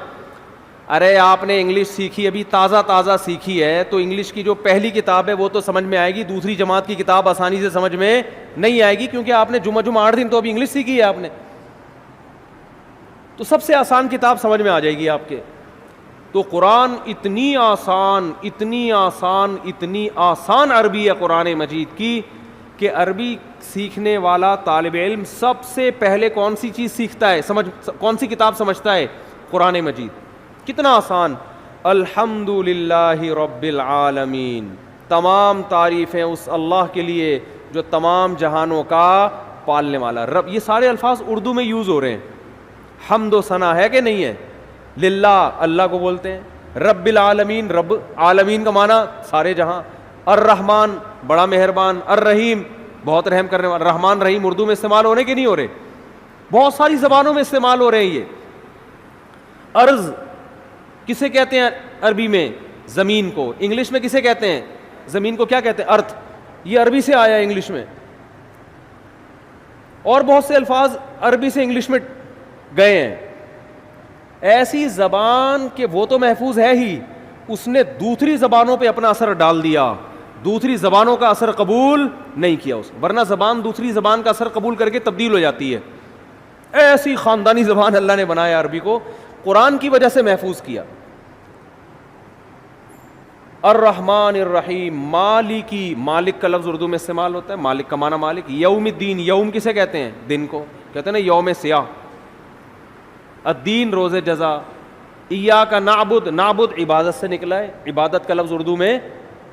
Speaker 1: ارے آپ نے انگلش سیکھی، ابھی تازہ تازہ سیکھی ہے، تو انگلش کی جو پہلی کتاب ہے وہ تو سمجھ میں آئے گی، دوسری جماعت کی کتاب آسانی سے سمجھ میں نہیں آئے گی، کیونکہ آپ نے جمعہ 8 دن تو ابھی انگلش سیکھی ہے آپ نے. تو سب سے آسان کتاب سمجھ میں آ جائے گی آپ کے. تو قرآن اتنی آسان اتنی آسان اتنی آسان عربی ہے قرآن مجید کی کہ عربی سیکھنے والا طالب علم سب سے پہلے کون سی چیز سیکھتا ہے، کون سی کتاب سمجھتا ہے؟ قرآن مجید. کتنا آسان. الحمد للہ رب العالمین، تمام تعریفیں اس اللہ کے لیے جو تمام جہانوں کا پالنے والا رب. یہ سارے الفاظ اردو میں یوز ہو رہے ہیں. حمد و ثنا ہے کہ نہیں ہے؟ للہ اللہ کو بولتے ہیں، رب العالمین، رب عالمین کا معنی سارے جہاں، الرحمن بڑا مہربان، الرحیم بہت رحم کرنے والا. رحمان رحیم اردو میں استعمال ہونے کے نہیں ہو رہے؟ بہت ساری زبانوں میں استعمال ہو رہے ہیں یہ. ارض کسے کہتے ہیں عربی میں؟ زمین کو. انگلش میں کسے کہتے ہیں زمین کو؟ کیا کہتے ہیں؟ ارتھ. یہ عربی سے آیا ہے انگلش میں. اور بہت سے الفاظ عربی سے انگلش میں گئے ہیں. ایسی زبان کہ وہ تو محفوظ ہے ہی، اس نے دوسری زبانوں پہ اپنا اثر ڈال دیا، دوسری زبانوں کا اثر قبول نہیں کیا اس. ورنہ زبان دوسری زبان کا اثر قبول کر کے تبدیل ہو جاتی ہے. ایسی خاندانی زبان اللہ نے بنایا عربی کو، قرآن کی وجہ سے محفوظ کیا. الرحمن الرحیم، مالکی، مالک کا لفظ اردو میں استعمال ہوتا ہے، مالک کا معنی مالک. یوم الدین، یوم کسے کہتے ہیں؟ دن کو کہتے ہیں نا، یوم سیاہ. الدین روز جزا. ایاک نعبد، نعبد عبادت سے نکلا ہے، عبادت کا لفظ اردو میں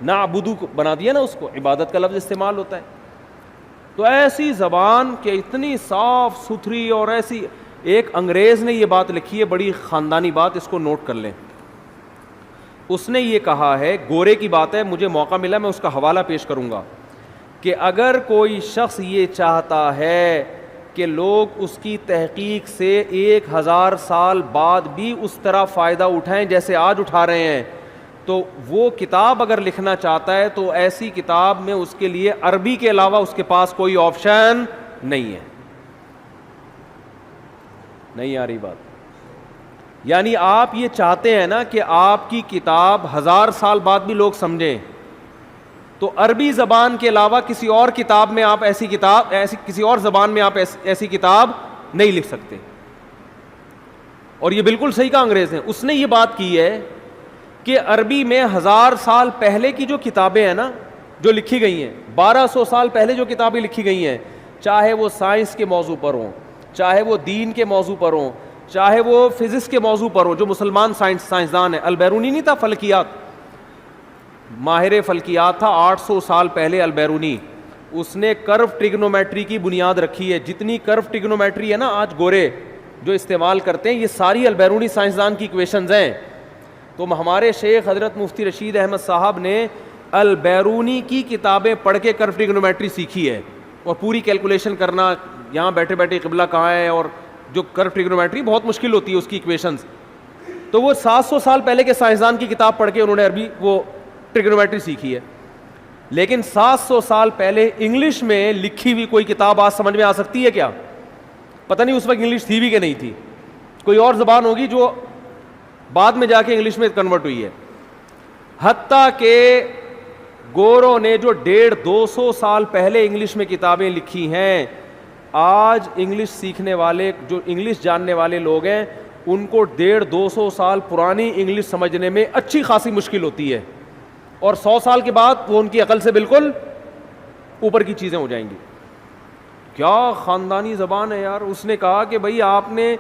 Speaker 1: نعبدو بنا دیا نا اس کو، عبادت کا لفظ استعمال ہوتا ہے. تو ایسی زبان کہ اتنی صاف ستھری، اور ایسی. ایک انگریز نے یہ بات لکھی ہے، بڑی خاندانی بات، اس کو نوٹ کر لیں. اس نے یہ کہا ہے، گورے کی بات ہے، مجھے موقع ملا میں اس کا حوالہ پیش کروں گا، کہ اگر کوئی شخص یہ چاہتا ہے کہ لوگ اس کی تحقیق سے 1000 سال بعد بھی اس طرح فائدہ اٹھائیں جیسے آج اٹھا رہے ہیں، تو وہ کتاب اگر لکھنا چاہتا ہے تو ایسی کتاب میں اس کے لیے عربی کے علاوہ اس کے پاس کوئی آپشن نہیں ہے. نہیں آ رہی بات؟ یعنی آپ یہ چاہتے ہیں نا کہ آپ کی کتاب 1000 سال بعد بھی لوگ سمجھیں، تو عربی زبان کے علاوہ کسی اور کتاب میں آپ کسی اور زبان میں آپ ایسی کتاب نہیں لکھ سکتے. اور یہ بالکل صحیح کہا انگریز نے. اس نے یہ بات کی ہے کہ عربی میں 1000 سال پہلے کی جو کتابیں ہیں نا، جو لکھی گئی ہیں، 1200 سال پہلے جو کتابیں لکھی گئی ہیں، چاہے وہ سائنس کے موضوع پر ہوں، چاہے وہ دین کے موضوع پر ہوں، چاہے وہ فزکس کے موضوع پر ہو، جو مسلمان سائنسدان ہے. البیرونی نہیں تھا فلکیات، ماہر فلکیات تھا 800 سال پہلے البیرونی. اس نے کرو ٹریگنومیٹری کی بنیاد رکھی ہے. جتنی کرو ٹریگنومیٹری ہے نا آج گورے جو استعمال کرتے ہیں یہ ساری البیرونی سائنسدان کی ایکویشنز ہیں. تو ہمارے شیخ حضرت مفتی رشید احمد صاحب نے البیرونی کی کتابیں پڑھ کے کرو ٹریگونومیٹری سیکھی ہے, اور پوری کیلکولیشن کرنا یہاں بیٹھے بیٹھے قبلہ کہاں ہے, اور جو کرو ٹریگونومیٹری بہت مشکل ہوتی ہے اس کی ایکویشنز. تو وہ 700 سال پہلے کے سائنسدان کی کتاب پڑھ کے انہوں نے عربی وہ ٹریگونومیٹری سیکھی ہے. لیکن 700 سال پہلے انگلش میں لکھی ہوئی کوئی کتاب آج سمجھ میں آ سکتی ہے کیا؟ پتہ نہیں اس وقت انگلش تھی بھی کہ نہیں تھی, کوئی اور زبان ہوگی جو بعد میں جا کے انگلش میں کنورٹ ہوئی ہے. حتیٰ کہ گوروں نے جو 150-200 سال پہلے انگلش میں کتابیں لکھی ہیں, آج انگلش سیکھنے والے جو انگلش جاننے والے لوگ ہیں ان کو 150-200 سال پرانی انگلش سمجھنے میں اچھی خاصی مشکل ہوتی ہے, اور 100 سال کے بعد وہ ان کی عقل سے بالکل اوپر کی چیزیں ہو جائیں گی. کیا خاندانی زبان ہے یار. اس نے کہا کہ بھئی آپ نے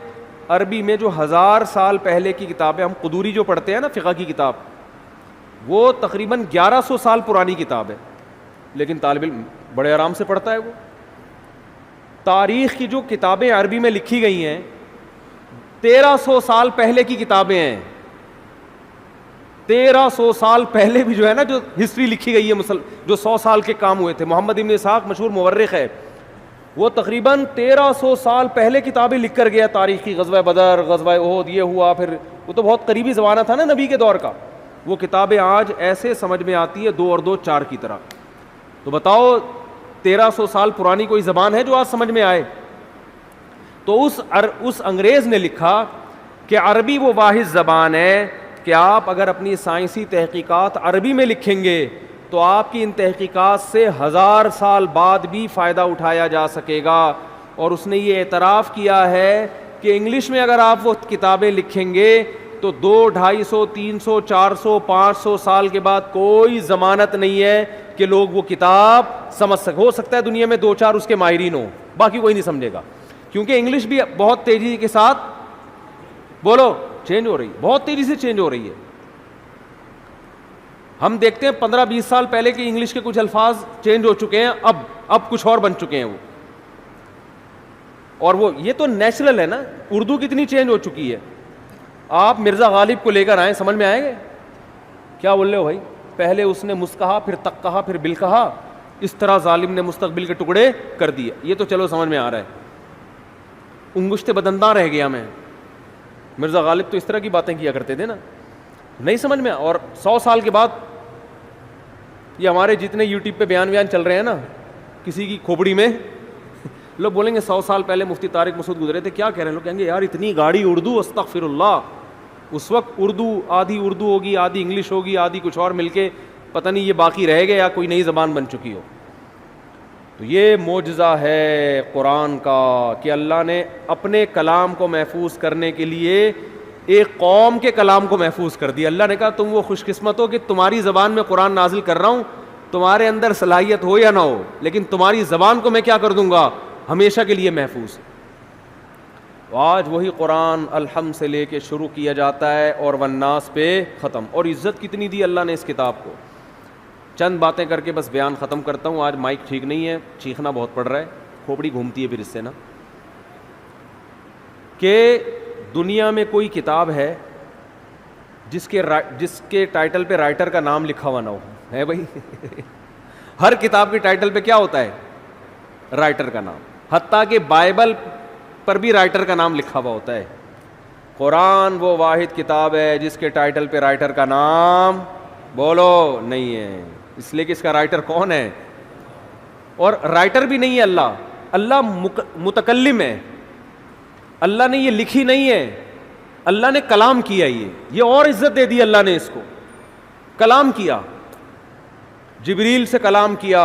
Speaker 1: عربی میں جو 1000 سال پہلے کی کتابیں, ہم قدوری جو پڑھتے ہیں نا فقہ کی کتاب, وہ تقریباً 1100 سال پرانی کتاب ہے, لیکن طالب علم بڑے آرام سے پڑھتا ہے. وہ تاریخ کی جو کتابیں عربی میں لکھی گئی ہیں 1300 سال پہلے کی کتابیں ہیں. 1300 سال پہلے بھی جو ہے نا جو ہسٹری لکھی گئی ہے جو 100 سال کے کام ہوئے تھے. محمد ابن اسحاق مشہور مورخ ہے, وہ تقریباً 1300 سال پہلے کتابیں لکھ کر گیا تاریخ کی. غزوہ بدر, غزوہ احد, یہ ہوا, پھر وہ تو بہت قریبی زمانہ تھا نا نبی کے دور کا. وہ کتابیں آج ایسے سمجھ میں آتی ہے 2 اور 2 4 کی طرح. تو بتاؤ 1300 سال پرانی کوئی زبان ہے جو آج سمجھ میں آئے؟ تو اس انگریز نے لکھا کہ عربی وہ واحد زبان ہے کہ آپ اگر اپنی سائنسی تحقیقات عربی میں لکھیں گے تو آپ کی ان تحقیقات سے 1000 سال بعد بھی فائدہ اٹھایا جا سکے گا. اور اس نے یہ اعتراف کیا ہے کہ انگلش میں اگر آپ وہ کتابیں لکھیں گے تو 200, 250, 300, 400, 500 سال کے بعد کوئی ضمانت نہیں ہے کہ لوگ وہ کتاب سمجھ سکیں. ہو سکتا ہے دنیا میں 2-4 اس کے ماہرین ہوں, باقی کوئی نہیں سمجھے گا, کیونکہ انگلش بھی بہت تیزی کے ساتھ بولو چینج ہو رہی ہے, بہت تیزی سے چینج ہو رہی ہے. ہم دیکھتے ہیں 15-20 سال پہلے کی انگلش کے کچھ الفاظ چینج ہو چکے ہیں, اب کچھ اور بن چکے ہیں وہ. اور وہ یہ تو نیچرل ہے نا. اردو کتنی چینج ہو چکی ہے. آپ مرزا غالب کو لے کر آئیں, سمجھ میں آئیں گے کیا بول رہے ہو بھائی؟ پہلے اس نے مس کہا, پھر تک کہا, پھر بل کہا, اس طرح ظالم نے مستقبل کے ٹکڑے کر دیے. یہ تو چلو سمجھ میں آ رہا ہے. انگشت بدنداں رہ گیا میں. مرزا غالب تو اس طرح کی باتیں کیا کرتے تھے نا, نہیں سمجھ میں. اور 100 سال کے بعد یہ ہمارے جتنے یوٹیوب پہ بیان چل رہے ہیں نا کسی کی کھوپڑی میں, لوگ بولیں گے 100 سال پہلے مفتی طارق مسعود گزرے تھے, کیا کہہ رہے ہیں؟ لوگ کہیں گے یار اتنی گاڑی اردو, استغفر اللہ. اس وقت آدھی اردو ہوگی, آدھی انگلش ہوگی, آدھی کچھ اور مل کے, پتہ نہیں یہ باقی رہ گیا یا کوئی نئی زبان بن چکی ہو. تو یہ معجزہ ہے قرآن کا کہ اللہ نے اپنے کلام کو محفوظ کرنے کے لیے ایک قوم کے کلام کو محفوظ کر دیا. اللہ نے کہا تم وہ خوش قسمت ہو کہ تمہاری زبان میں قرآن نازل کر رہا ہوں, تمہارے اندر صلاحیت ہو یا نہ ہو, لیکن تمہاری زبان کو میں کیا کر دوں گا, ہمیشہ کے لیے محفوظ. آج وہی قرآن الحمد سے لے کے شروع کیا جاتا ہے اور والناس پہ ختم. اور عزت کتنی دی اللہ نے اس کتاب کو. چند باتیں کر کے بس بیان ختم کرتا ہوں. آج مائک ٹھیک نہیں ہے, چیخنا بہت پڑ رہا ہے, کھوپڑی گھومتی ہے پھر اس سے نا. کہ دنیا میں کوئی کتاب ہے جس کے ٹائٹل پہ رائٹر کا نام لکھا ہوا نہ ہو, ہے بھائی؟ ہر کتاب کے ٹائٹل پہ کیا ہوتا ہے؟ رائٹر کا نام. حتیٰ کہ بائبل پر بھی رائٹر کا نام لکھا ہوا ہوتا ہے. قرآن وہ واحد کتاب ہے جس کے ٹائٹل پہ رائٹر کا نام بولو نہیں ہے, اس لیے کہ اس کا رائٹر کون ہے. اور رائٹر بھی نہیں ہے اللہ, اللہ متکلم ہے. اللہ نے یہ لکھی نہیں ہے, اللہ نے کلام کیا. یہ اور عزت دے دی اللہ نے اس کو, کلام کیا. جبریل سے کلام کیا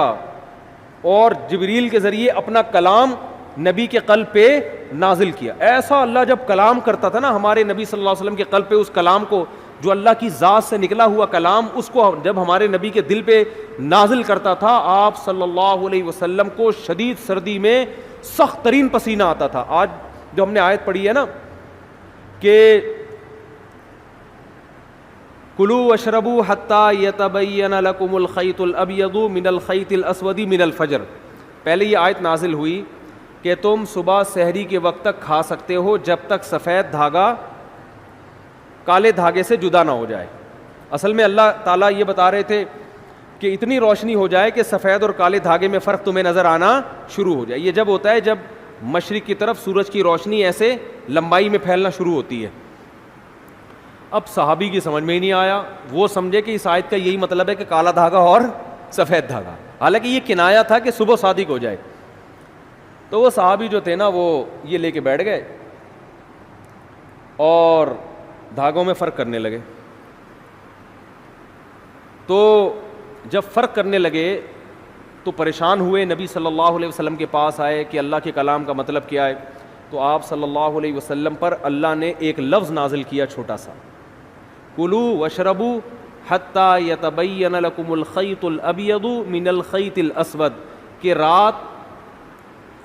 Speaker 1: اور جبریل کے ذریعے اپنا کلام نبی کے قلب پہ نازل کیا. ایسا اللہ جب کلام کرتا تھا نا ہمارے نبی صلی اللہ علیہ وسلم کے قلب پہ, اس کلام کو جو اللہ کی ذات سے نکلا ہوا کلام, اس کو جب ہمارے نبی کے دل پہ نازل کرتا تھا, آپ صلی اللہ علیہ وسلم کو شدید سردی میں سخت ترین پسینہ آتا تھا. آج جو ہم نے آیت پڑھی ہے نا کہ کلوا واشربوا حتی یتبین لکم الخیط الابیض من الخیط الاسود من الفجر, پہلے یہ آیت نازل ہوئی کہ تم صبح سحری کے وقت تک کھا سکتے ہو جب تک سفید دھاگا کالے دھاگے سے جدا نہ ہو جائے. اصل میں اللہ تعالیٰ یہ بتا رہے تھے کہ اتنی روشنی ہو جائے کہ سفید اور کالے دھاگے میں فرق تمہیں نظر آنا شروع ہو جائے. یہ جب ہوتا ہے جب مشرق کی طرف سورج کی روشنی ایسے لمبائی میں پھیلنا شروع ہوتی ہے. اب صحابی کی سمجھ میں ہی نہیں آیا, وہ سمجھے کہ اس آیت کا یہی مطلب ہے کہ کالا دھاگا اور سفید دھاگا, حالانکہ یہ کنایا تھا کہ صبح صادق ہو جائے. تو وہ صحابی جو تھے نا وہ یہ لے کے بیٹھ گئے اور دھاگوں میں فرق کرنے لگے. تو جب فرق کرنے لگے تو پریشان ہوئے, نبی صلی اللہ علیہ وسلم کے پاس آئے کہ اللہ کے کلام کا مطلب کیا ہے. تو آپ صلی اللہ علیہ وسلم پر اللہ نے ایک لفظ نازل کیا چھوٹا سا, کلوا واشربوا حتی یتبین لکم الخیط الابیض من الخیط الاسود, کہ رات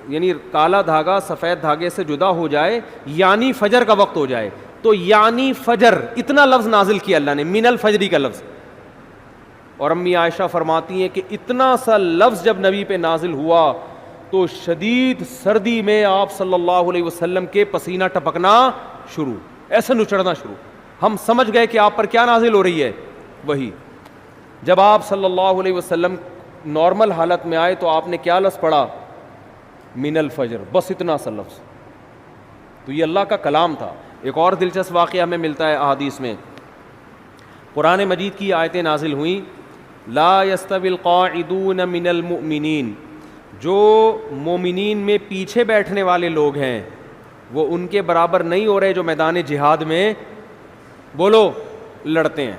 Speaker 1: یعنی کالا دھاگا سفید دھاگے سے جدا ہو جائے یعنی فجر کا وقت ہو جائے. تو یعنی فجر اتنا لفظ نازل کیا اللہ نے, من الفجری کا لفظ. اور امی عائشہ فرماتی ہیں کہ اتنا سا لفظ جب نبی پہ نازل ہوا تو شدید سردی میں آپ صلی اللہ علیہ وسلم کے پسینہ ٹپکنا شروع, ایسے نچڑنا شروع. ہم سمجھ گئے کہ آپ پر کیا نازل ہو رہی ہے, وہی. جب آپ صلی اللہ علیہ وسلم نارمل حالت میں آئے تو آپ نے کیا لفظ پڑھا, من الفجر, بس اتنا سا لفظ. تو یہ اللہ کا کلام تھا. ایک اور دلچسپ واقعہ ہمیں ملتا ہے احادیث میں, قرآن مجید کی آیتیں نازل ہوئیں, لا یستوی القاعدون من المؤمنین, جو مومنین میں پیچھے بیٹھنے والے لوگ ہیں وہ ان کے برابر نہیں ہو رہے جو میدان جہاد میں بولو لڑتے ہیں.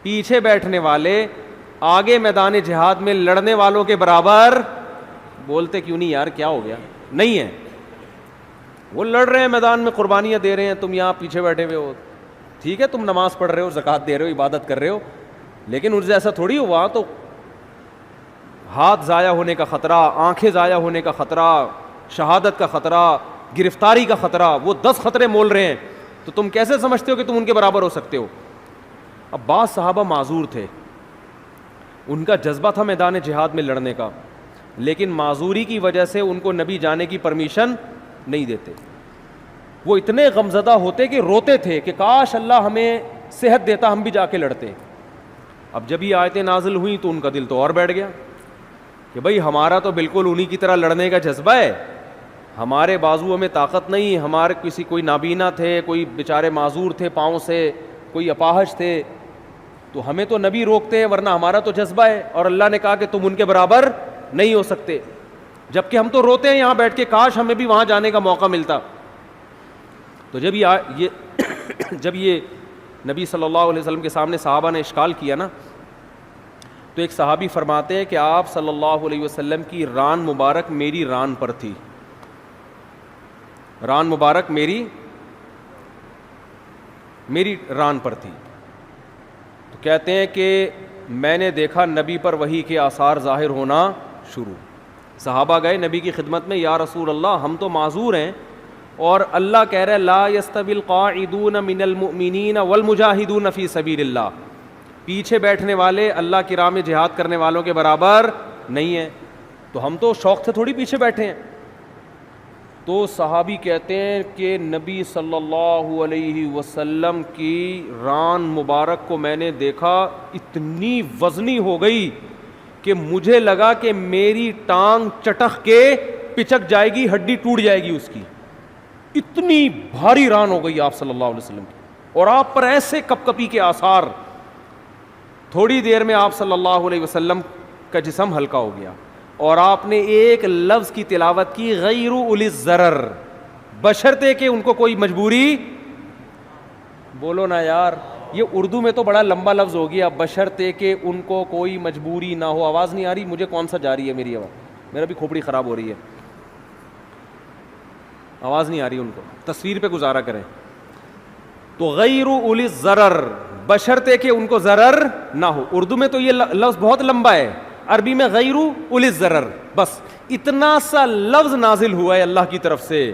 Speaker 1: پیچھے بیٹھنے والے آگے میدان جہاد میں لڑنے والوں کے برابر, بولتے کیوں نہیں یار, کیا ہو گیا, نہیں ہے. وہ لڑ رہے ہیں میدان میں, قربانیاں دے رہے ہیں, تم یہاں پیچھے بیٹھے ہوئے ہو. ٹھیک ہے تم نماز پڑھ رہے ہو, زکوٰۃ دے رہے ہو, عبادت کر رہے ہو, لیکن ان سے ایسا تھوڑی ہوا. تو ہاتھ ضائع ہونے کا خطرہ, آنکھیں ضائع ہونے کا خطرہ, شہادت کا خطرہ, گرفتاری کا خطرہ, وہ 10 خطرے مول رہے ہیں. تو تم کیسے سمجھتے ہو کہ تم ان کے برابر ہو سکتے ہو؟ اب بعض صحابہ معذور تھے, ان کا جذبہ تھا میدان جہاد میں لڑنے کا, لیکن معذوری کی وجہ سے ان کو نبی جانے کی پرمیشن نہیں دیتے. وہ اتنے غمزدہ ہوتے کہ روتے تھے کہ کاش اللہ ہمیں صحت دیتا, ہم بھی جا کے لڑتے. اب جب یہ آیتیں نازل ہوئیں تو ان کا دل تو اور بیٹھ گیا کہ بھئی ہمارا تو بالکل انہی کی طرح لڑنے کا جذبہ ہے, ہمارے بازوؤں میں طاقت نہیں, ہمارے کوئی نابینا تھے, کوئی بیچارے معذور تھے پاؤں سے, کوئی اپاہج تھے, تو ہمیں تو نبی روکتے ہیں, ورنہ ہمارا تو جذبہ ہے. اور اللہ نے کہا کہ تم ان کے برابر نہیں ہو سکتے, جبکہ ہم تو روتے ہیں یہاں بیٹھ کے, کاش ہمیں بھی وہاں جانے کا موقع ملتا. تو جب یہ نبی صلی اللہ علیہ وسلم کے سامنے صحابہ نے اشکال کیا نا, تو ایک صحابی فرماتے ہیں کہ آپ صلی اللہ علیہ وسلم کی ران مبارک میری ران پر تھی, ران مبارک میری ران پر تھی. تو کہتے ہیں کہ میں نے دیکھا نبی پر وحی کے آثار ظاہر ہونا شروع. صحابہ گئے نبی کی خدمت میں, یا رسول اللہ ہم تو معذور ہیں, اور اللہ کہہ رہے لا یستوی القاعدون من المؤمنین والمجاہدون فی سبیل اللہ, پیچھے بیٹھنے والے اللہ کی راہ میں جہاد کرنے والوں کے برابر نہیں ہیں. تو ہم تو شوق سے تھوڑی پیچھے بیٹھے ہیں. تو صحابی کہتے ہیں کہ نبی صلی اللہ علیہ وسلم کی ران مبارک کو میں نے دیکھا, اتنی وزنی ہو گئی کہ مجھے لگا کہ میری ٹانگ چٹخ کے پچک جائے گی, ہڈی ٹوٹ جائے گی اس کی, اتنی بھاری ران ہو گئی آپ صلی اللہ علیہ وسلم کی. اور آپ پر ایسے کپ کپی کے آثار, تھوڑی دیر میں آپ صلی اللہ علیہ وسلم کا جسم ہلکا ہو گیا, اور آپ نے ایک لفظ کی تلاوت کی, غیر اولی الضرر, بشرطے کہ ان کو کوئی مجبوری, بولو نا یار, یہ اردو میں تو بڑا لمبا لفظ ہو گیا, بشرطے کہ ان کو کوئی مجبوری نہ ہو. آواز نہیں آ رہی مجھے, کون سا جا رہی ہے میری آواز, میرا بھی کھوپڑی خراب ہو رہی ہے, آواز نہیں آ رہی ان کو, تصویر پہ گزارا کریں. تو غیر اولی الضرر, بشرطے کہ ان کو ضرر نہ ہو. اردو میں تو یہ لفظ بہت لمبا ہے, عربی میں غیر اولی الضرر, بس اتنا سا لفظ نازل ہوا ہے اللہ کی طرف سے.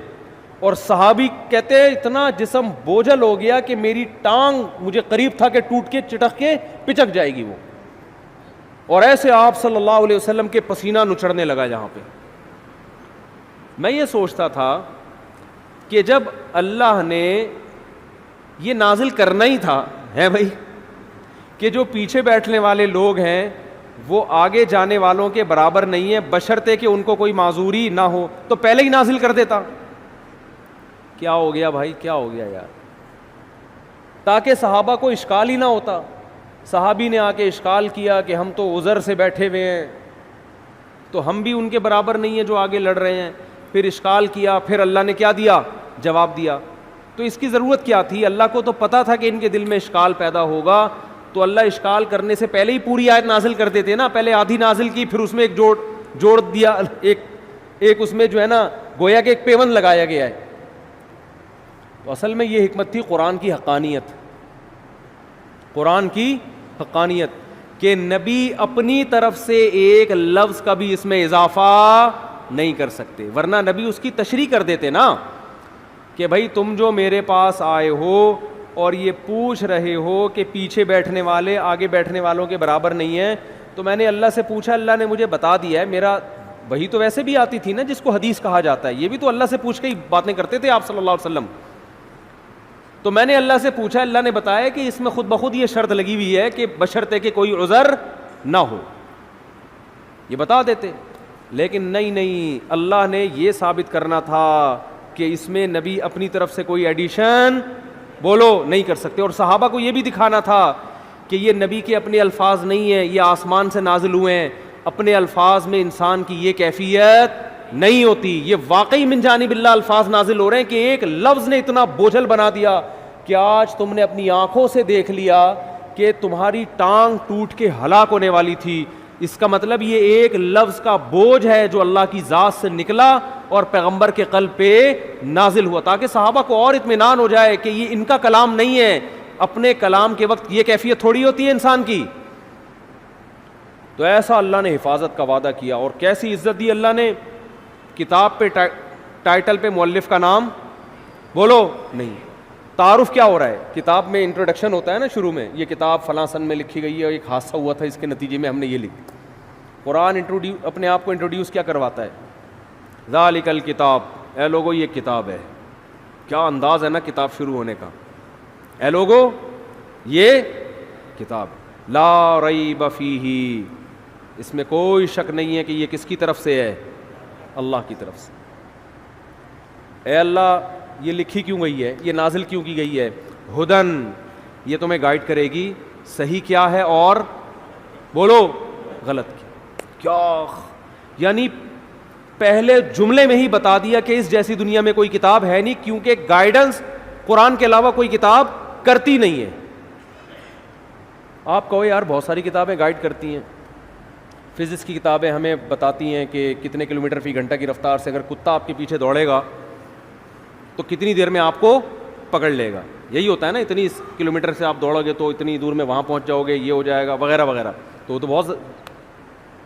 Speaker 1: اور صحابی کہتے ہیں اتنا جسم بوجھل ہو گیا کہ میری ٹانگ مجھے قریب تھا کہ ٹوٹ کے چٹک کے پچک جائے گی وہ. اور ایسے آپ صلی اللہ علیہ وسلم کے پسینہ نچڑنے لگا جہاں پہ. میں یہ سوچتا تھا کہ جب اللہ نے یہ نازل کرنا ہی تھا ہے بھائی کہ جو پیچھے بیٹھنے والے لوگ ہیں وہ آگے جانے والوں کے برابر نہیں ہے بشرطے کہ ان کو کوئی معذوری نہ ہو تو پہلے ہی نازل کر دیتا. کیا ہو گیا بھائی, کیا ہو گیا یار, تاکہ صحابہ کو اشکال ہی نہ ہوتا. صحابی نے آ کے اشکال کیا کہ ہم تو عذر سے بیٹھے ہوئے ہیں تو ہم بھی ان کے برابر نہیں ہیں جو آگے لڑ رہے ہیں. پھر اشکال کیا, پھر اللہ نے کیا دیا, جواب دیا. تو اس کی ضرورت کیا تھی؟ اللہ کو تو پتا تھا کہ ان کے دل میں اشکال پیدا ہوگا, تو اللہ اشکال کرنے سے پہلے ہی پوری آیت نازل کر دیتے نا. پہلے آدھی نازل کی, پھر اس میں ایک جوڑ دیا, ایک اس میں جو ہے نا گویا کہ ایک پیوند لگایا گیا ہے. تو اصل میں یہ حکمت تھی قرآن کی حقانیت, قرآن کی حقانیت کہ نبی اپنی طرف سے ایک لفظ کا بھی اس میں اضافہ نہیں کر سکتے, ورنہ نبی اس کی تشریح کر دیتے نا کہ بھائی تم جو میرے پاس آئے ہو اور یہ پوچھ رہے ہو کہ پیچھے بیٹھنے والے آگے بیٹھنے والوں کے برابر نہیں ہیں, تو میں نے اللہ سے پوچھا, اللہ نے مجھے بتا دیا ہے. میرا وہی تو ویسے بھی آتی تھی نا جس کو حدیث کہا جاتا ہے, یہ بھی تو اللہ سے پوچھ کے ہی باتیں کرتے تھے آپ صلی اللہ علیہ وسلم. تو میں نے اللہ سے پوچھا, اللہ نے بتایا کہ اس میں خود بخود یہ شرط لگی ہوئی ہے کہ بشرطے کہ کوئی عذر نہ ہو, یہ بتا دیتے. لیکن نہیں, اللہ نے یہ ثابت کرنا تھا کہ اس میں نبی اپنی طرف سے کوئی ایڈیشن بولو نہیں کر سکتے, اور صحابہ کو یہ بھی دکھانا تھا کہ یہ نبی کے اپنے الفاظ نہیں ہیں, یہ آسمان سے نازل ہوئے ہیں. اپنے الفاظ میں انسان کی یہ کیفیت نہیں ہوتی, یہ واقعی من جانب اللہ الفاظ نازل ہو رہے ہیں کہ ایک لفظ نے اتنا بوجھل بنا دیا کہ آج تم نے اپنی آنکھوں سے دیکھ لیا کہ تمہاری ٹانگ ٹوٹ کے ہلاک ہونے والی تھی. اس کا مطلب یہ ایک لفظ کا بوجھ ہے جو اللہ کی ذات سے نکلا اور پیغمبر کے قلب پہ نازل ہوا, تاکہ صحابہ کو اور اطمینان ہو جائے کہ یہ ان کا کلام نہیں ہے. اپنے کلام کے وقت یہ کیفیت تھوڑی ہوتی ہے انسان کی. تو ایسا اللہ نے حفاظت کا وعدہ کیا, اور کیسی عزت دی اللہ نے. کتاب پہ ٹائٹل پہ مؤلف کا نام بولو نہیں, تعارف کیا ہو رہا ہے. کتاب میں انٹروڈکشن ہوتا ہے نا شروع میں, یہ کتاب فلاں سن میں لکھی گئی ہے, ایک حادثہ ہوا تھا اس کے نتیجے میں ہم نے یہ لکھی. قرآن اپنے آپ کو انٹروڈیوس کیا کرواتا ہے, ذالک الکتاب, اے لوگو یہ کتاب ہے. کیا انداز ہے نا کتاب شروع ہونے کا, اے لوگو یہ کتاب, لا ریب فیہ, اس میں کوئی شک نہیں ہے کہ یہ کس کی طرف سے ہے, اللہ کی طرف سے. اے اللہ یہ لکھی کیوں گئی ہے, یہ نازل کیوں کی گئی ہے, ہدن, یہ تمہیں گائیڈ کرے گی صحیح کیا ہے اور بولو غلط کیا. یعنی پہلے جملے میں ہی بتا دیا کہ اس جیسی دنیا میں کوئی کتاب ہے نہیں, کیونکہ گائیڈنس قرآن کے علاوہ کوئی کتاب کرتی نہیں ہے. آپ کہو یار بہت ساری کتابیں گائیڈ کرتی ہیں, فزکس کی کتابیں ہمیں بتاتی ہیں کہ کتنے کلومیٹر فی گھنٹہ کی رفتار سے اگر کتا آپ کے پیچھے دوڑے گا تو کتنی دیر میں آپ کو پکڑ لے گا. یہی ہوتا ہے نا, اتنی کلومیٹر سے آپ دوڑو گے تو اتنی دور میں وہاں پہنچ جاؤ گے, یہ ہو جائے گا وغیرہ وغیرہ. تو وہ تو بہت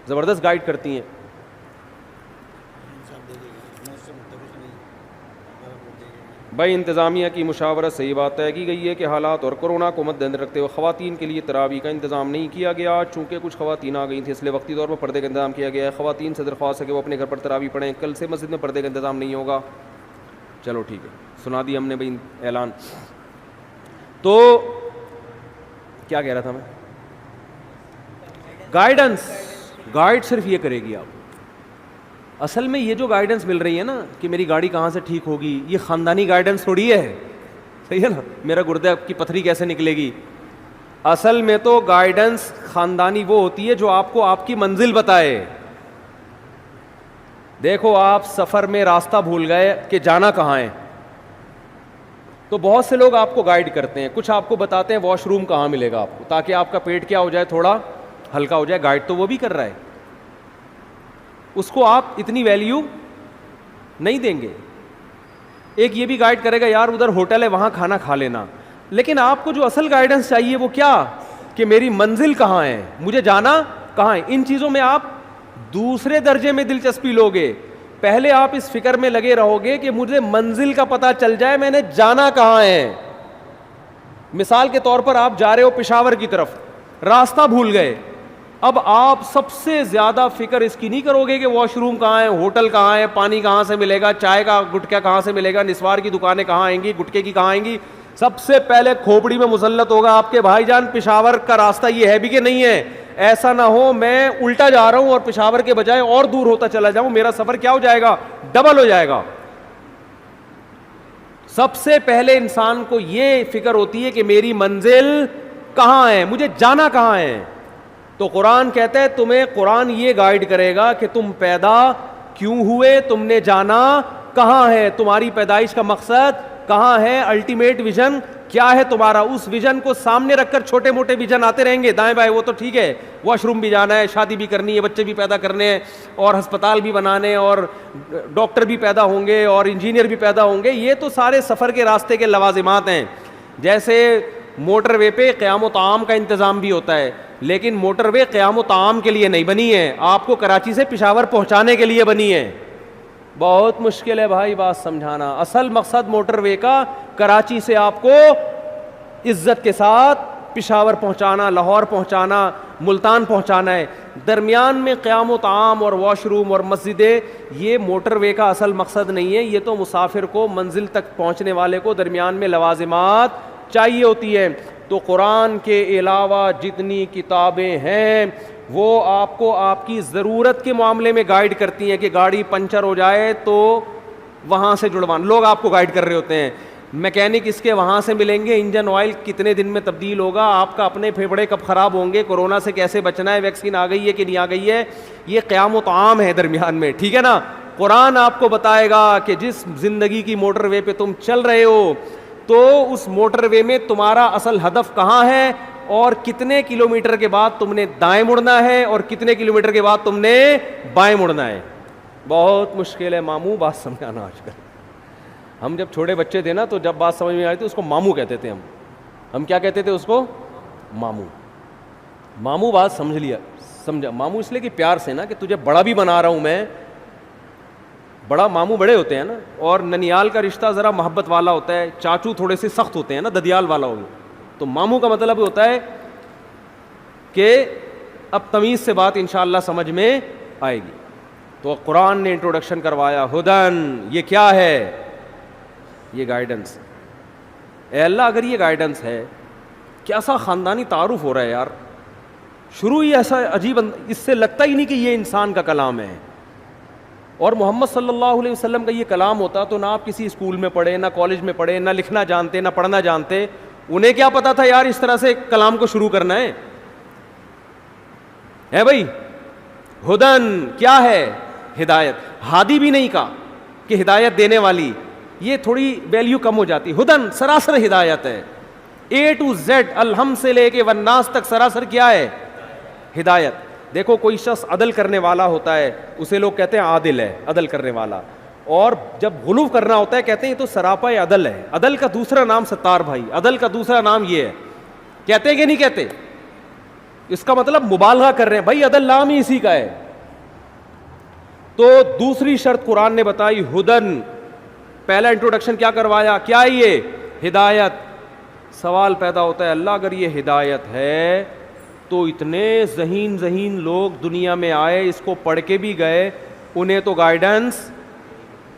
Speaker 1: زبردست گائیڈ کرتی ہیں. بھائی انتظامیہ کی مشاورت صحیح بات طے کی گئی ہے کہ حالات اور کورونا کو مد نظر رکھتے ہوئے خواتین کے لیے تراویح کا انتظام نہیں کیا گیا, چونکہ کچھ خواتین آ گئی تھیں اس لیے وقتی طور پر پردے کا انتظام کیا گیا ہے. خواتین سے درخواست ہے کہ وہ اپنے گھر پر تراویح پڑھیں, کل سے مسجد میں پردے کا انتظام نہیں ہوگا. چلو ٹھیک ہے, سنا دی ہم نے بھائی اعلان. تو کیا کہہ رہا تھا میں, گائیڈنس, گائیڈ صرف یہ کرے گی آپ. اصل میں یہ جو گائیڈنس مل رہی ہے نا کہ میری گاڑی کہاں سے ٹھیک ہوگی, یہ خاندانی گائیڈنس تھوڑی ہے, صحیح ہے نا, میرا گردے کی پتھری کیسے نکلے گی. اصل میں تو گائیڈنس خاندانی وہ ہوتی ہے جو آپ کو آپ کی منزل بتائے. دیکھو آپ سفر میں راستہ بھول گئے کہ جانا کہاں ہے, تو بہت سے لوگ آپ کو گائیڈ کرتے ہیں, کچھ آپ کو بتاتے ہیں واش روم کہاں ملے گا آپ کو تاکہ آپ کا پیٹ کیا ہو جائے, تھوڑا ہلکا ہو جائے. گائیڈ تو وہ بھی کر رہا ہے, اس کو آپ اتنی ویلیو نہیں دیں گے. ایک یہ بھی گائیڈ کرے گا یار ادھر ہوٹل ہے وہاں کھانا کھا لینا, لیکن آپ کو جو اصل گائیڈنس چاہیے وہ کیا, کہ میری منزل کہاں ہے, مجھے جانا کہاں ہے. ان چیزوں میں آپ دوسرے درجے میں دلچسپی لوگے, پہلے آپ اس فکر میں لگے رہو گے کہ مجھے منزل کا پتہ چل جائے, میں نے جانا کہاں ہے. مثال کے طور پر آپ جا رہے ہو پشاور کی طرف, راستہ بھول گئے, اب آپ سب سے زیادہ فکر اس کی نہیں کرو گے کہ واش روم کہاں ہے, ہوٹل کہاں ہے, پانی کہاں سے ملے گا, چائے کا گٹکا کہاں سے ملے گا, نسوار کی دکانیں کہاں آئیں گی, گٹکے کی کہاں آئیں گی. سب سے پہلے کھوپڑی میں مسلط ہوگا آپ کے بھائی جان پشاور کا راستہ یہ ہے بھی کہ نہیں ہے. ایسا نہ ہو میں الٹا جا رہا ہوں اور پشاور کے بجائے اور دور ہوتا چلا جاؤں, میرا سفر کیا ہو جائے گا, ڈبل ہو جائے گا. سب سے پہلے انسان کو یہ فکر ہوتی ہے کہ میری منزل کہاں ہے, مجھے جانا کہاں ہے. تو قرآن کہتا ہے تمہیں قرآن یہ گائیڈ کرے گا کہ تم پیدا کیوں ہوئے, تم نے جانا کہاں ہے, تمہاری پیدائش کا مقصد کہاں ہے, الٹیمیٹ ویژن کیا ہے تمہارا. اس ویژن کو سامنے رکھ کر چھوٹے موٹے ویژن آتے رہیں گے دائیں بائیں, وہ تو ٹھیک ہے, واش روم بھی جانا ہے, شادی بھی کرنی ہے, بچے بھی پیدا کرنے ہیں, اور ہسپتال بھی بنانے, اور ڈاکٹر بھی پیدا ہوں گے, اور انجینئر بھی پیدا ہوں گے. یہ تو سارے سفر کے راستے کے لوازمات ہیں. جیسے موٹر وے پہ قیام و طعام کا انتظام بھی ہوتا ہے, لیکن موٹر وے قیام و طعام کے لیے نہیں بنی ہے, آپ کو کراچی سے پشاور پہنچانے کے لیے بنی ہے. بہت مشکل ہے بھائی بات سمجھانا. اصل مقصد موٹر وے کا کراچی سے آپ کو عزت کے ساتھ پشاور پہنچانا, لاہور پہنچانا, ملتان پہنچانا ہے. درمیان میں قیام و طعام اور واش روم اور مسجدیں, یہ موٹر وے کا اصل مقصد نہیں ہے. یہ تو مسافر کو منزل تک پہنچنے والے کو درمیان میں لوازمات چاہیے ہوتی ہے. تو قرآن کے علاوہ جتنی کتابیں ہیں وہ آپ کو آپ کی ضرورت کے معاملے میں گائیڈ کرتی ہیں کہ گاڑی پنچر ہو جائے تو وہاں سے جڑوانا. لوگ آپ کو گائیڈ کر رہے ہوتے ہیں, میکینک اس کے وہاں سے ملیں گے, انجن آئل کتنے دن میں تبدیل ہوگا, آپ کا اپنے پھیپھڑے کب خراب ہوں گے, کورونا سے کیسے بچنا ہے, ویکسین آ گئی ہے کہ نہیں آ گئی ہے. یہ قیام و طعام ہے درمیان میں, ٹھیک ہے نا. قرآن آپ کو بتائے گا کہ جس زندگی کی موٹر وے پہ تم چل رہے ہو تو اس موٹر وے میں تمہارا اصل ہدف کہاں ہے, اور کتنے کلومیٹر کے بعد تم نے دائیں مڑنا ہے, اور کتنے کلومیٹر کے بعد تم نے بائیں مڑنا ہے. بہت مشکل ہے ماموں بات سمجھانا. آج کل ہم جب چھوٹے بچے تھے نا تو جب بات سمجھ میں آئی تھی اس کو ماموں کہتے تھے. ہم کیا کہتے تھے اس کو, ماموں. ماموں بات سمجھ لیا, سمجھا. ماموں اس لیے کہ پیار سے نا, کہ تجھے بڑا بھی بنا رہا ہوں میں. بڑا ماموں بڑے ہوتے ہیں نا, اور ننیال کا رشتہ ذرا محبت والا ہوتا ہے, چاچو تھوڑے سے سخت ہوتے ہیں نا, ددیال والا ہوگا. تو ماموں کا مطلب ہوتا ہے کہ اب تمیز سے بات انشاءاللہ سمجھ میں آئے گی. تو قرآن نے انٹروڈکشن کروایا, ہدن, یہ کیا ہے, یہ گائیڈنس. اے اللہ اگر یہ گائیڈنس ہے, کیسا خاندانی تعارف ہو رہا ہے یار. شروع ہی ایسا عجیب, اس سے لگتا ہی نہیں کہ یہ انسان کا کلام ہے. اور محمد صلی اللہ علیہ وسلم کا یہ کلام ہوتا تو نہ آپ کسی اسکول میں پڑھے, نہ کالج میں پڑھے, نہ لکھنا جانتے, نہ پڑھنا جانتے. انہیں کیا پتا تھا یار اس طرح سے کلام کو شروع کرنا ہے بھائی. ہدن کیا ہے, ہدایت. ہادی بھی نہیں کہا کہ ہدایت دینے والی, یہ تھوڑی ویلیو کم ہو جاتی. ہدن سراسر ہدایت ہے, اے ٹو زیڈ, الحم سے لے کے والناس تک سراسر کیا ہے, ہدایت. دیکھو کوئی شخص عدل کرنے والا ہوتا ہے اسے لوگ کہتے ہیں عادل ہے, عدل کرنے والا. اور جب غلو کرنا ہوتا ہے کہتے ہیں یہ تو سراپا عدل ہے. عدل کا دوسرا نام ستار بھائی, عدل کا دوسرا نام یہ ہے. کہتے کہ نہیں کہتے, اس کا مطلب مبالغہ کر رہے ہیں بھائی, عدل نام ہی اسی کا ہے. تو دوسری شرط قرآن نے بتائی ہدن. پہلا انٹروڈکشن کیا کروایا, کیا یہ ہدایت. سوال پیدا ہوتا ہے اللہ اگر یہ ہدایت ہے تو اتنے ذہین لوگ دنیا میں آئے, اس کو پڑھ کے بھی گئے, انہیں تو گائیڈنس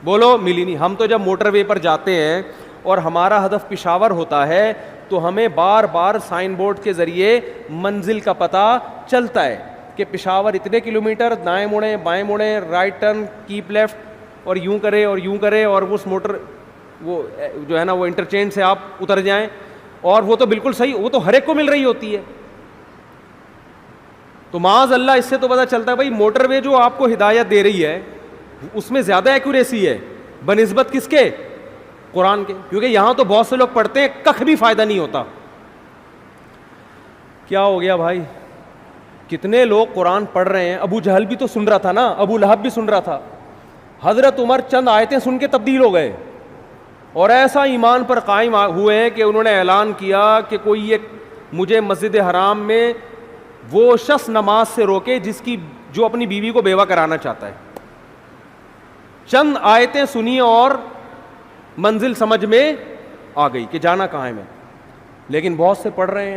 Speaker 1: بولو ملی نہیں. ہم تو جب موٹر وے پر جاتے ہیں اور ہمارا ہدف پشاور ہوتا ہے تو ہمیں بار بار سائن بورڈ کے ذریعے منزل کا پتہ چلتا ہے کہ پشاور اتنے کلومیٹر, دائیں مڑیں, بائیں مڑیں, رائٹ ٹرن, کیپ لیفٹ, اور یوں کرے اور یوں کرے, اور اس موٹر وہ جو ہے نا وہ انٹرچینج سے آپ اتر جائیں. اور وہ تو بالکل صحیح, وہ تو ہر ایک کو مل رہی ہوتی ہے. تو معاذ اللہ اس سے تو پتہ چلتا ہے بھائی موٹر وے جو آپ کو ہدایت دے رہی ہے اس میں زیادہ ایکوریسی ہے بنسبت کس کے, قرآن کے. کیونکہ یہاں تو بہت سے لوگ پڑھتے ہیں, کخ بھی فائدہ نہیں ہوتا. کیا ہو گیا بھائی, کتنے لوگ قرآن پڑھ رہے ہیں. ابو جہل بھی تو سن رہا تھا نا, ابو لہب بھی سن رہا تھا. حضرت عمر چند آیتیں سن کے تبدیل ہو گئے اور ایسا ایمان پر قائم ہوئے ہیں کہ انہوں نے اعلان کیا کہ کوئی ایک مجھے مسجد حرام میں وہ شخص نماز سے روکے جو اپنی بیوی کو بیوہ کرانا چاہتا ہے. چند آیتیں سنی اور منزل سمجھ میں آ گئی کہ جانا کہاں ہے میں. لیکن بہت سے پڑھ رہے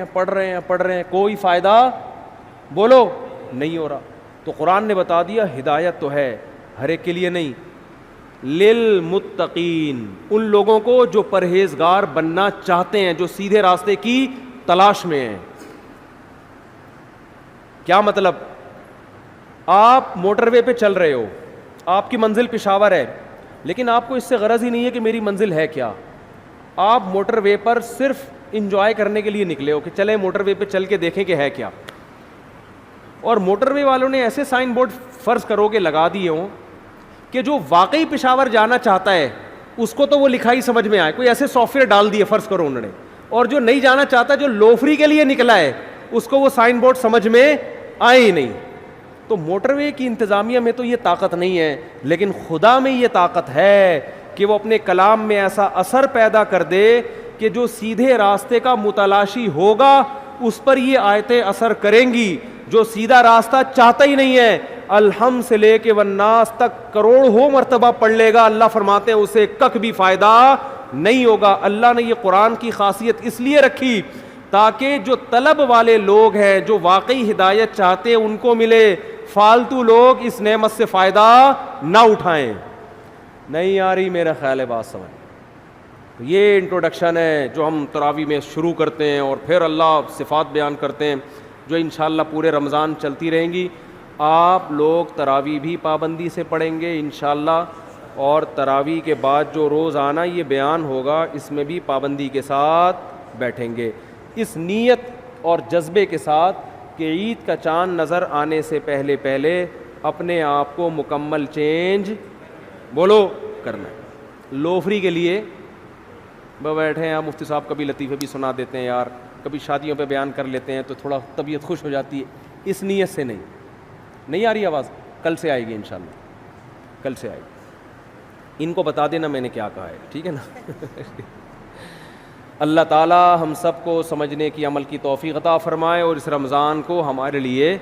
Speaker 1: ہیں, کوئی فائدہ بولو نہیں ہو رہا. تو قرآن نے بتا دیا ہدایت تو ہے ہر ایک کے لیے نہیں, للمتقین, ان لوگوں کو جو پرہیزگار بننا چاہتے ہیں, جو سیدھے راستے کی تلاش میں ہیں. کیا مطلب؟ آپ موٹر وے پہ چل رہے ہو, آپ کی منزل پشاور ہے, لیکن آپ کو اس سے غرض ہی نہیں ہے کہ میری منزل ہے کیا. آپ موٹر وے پر صرف انجوائے کرنے کے لیے نکلے ہو کہ چلیں موٹر وے پہ چل کے دیکھیں کہ ہے کیا. اور موٹر وے والوں نے ایسے سائن بورڈ فرض کرو کہ لگا دیے ہوں کہ جو واقعی پشاور جانا چاہتا ہے اس کو تو وہ لکھائی سمجھ میں آئے, کوئی ایسے سافٹ ویئر ڈال دیے فرض کرو انہوں نے, اور جو نہیں جانا چاہتا, جو لوفری کے لیے نکلا ہے, اس کو وہ سائن بورڈ سمجھ میں آئے ہی نہیں. تو موٹر وے کی انتظامیہ میں تو یہ طاقت نہیں ہے, لیکن خدا میں یہ طاقت ہے کہ وہ اپنے کلام میں ایسا اثر پیدا کر دے کہ جو سیدھے راستے کا متلاشی ہوگا اس پر یہ آیتیں اثر کریں گی. جو سیدھا راستہ چاہتا ہی نہیں ہے, الحمد سے لے کے والناس تک کروڑوں مرتبہ پڑھ لے گا, اللہ فرماتے ہیں اسے کک بھی فائدہ نہیں ہوگا. اللہ نے یہ قرآن کی خاصیت اس لیے رکھی تاکہ جو طلب والے لوگ ہیں, جو واقعی ہدایت چاہتے ہیں, ان کو ملے. فالتو لوگ اس نعمت سے فائدہ نہ اٹھائیں. نہیں آ رہی میرا خیال ہے بات سمجھ. یہ انٹروڈکشن ہے جو ہم تراویح میں شروع کرتے ہیں, اور پھر اللہ صفات بیان کرتے ہیں جو انشاءاللہ پورے رمضان چلتی رہیں گی. آپ لوگ تراویح بھی پابندی سے پڑھیں گے انشاءاللہ, اور تراویح کے بعد جو روزانہ یہ بیان ہوگا اس میں بھی پابندی کے ساتھ بیٹھیں گے, اس نیت اور جذبے کے ساتھ کہ عید کا چاند نظر آنے سے پہلے پہلے اپنے آپ کو مکمل چینج بولو کرنا ہے. لوفری کے لیے بیٹھے ہیں, مفتی صاحب کبھی لطیفے بھی سنا دیتے ہیں یار, کبھی شادیوں پہ بیان کر لیتے ہیں تو تھوڑا طبیعت خوش ہو جاتی ہے, اس نیت سے نہیں. نہیں آ رہی آواز؟ کل سے آئے گی انشاءاللہ, کل سے آئے گی. ان کو بتا دینا میں نے کیا کہا ہے, ٹھیک ہے نا. اللہ تعالی ہم سب کو سمجھنے کی عمل کی توفیق عطا فرمائے, اور اس رمضان کو ہمارے لیے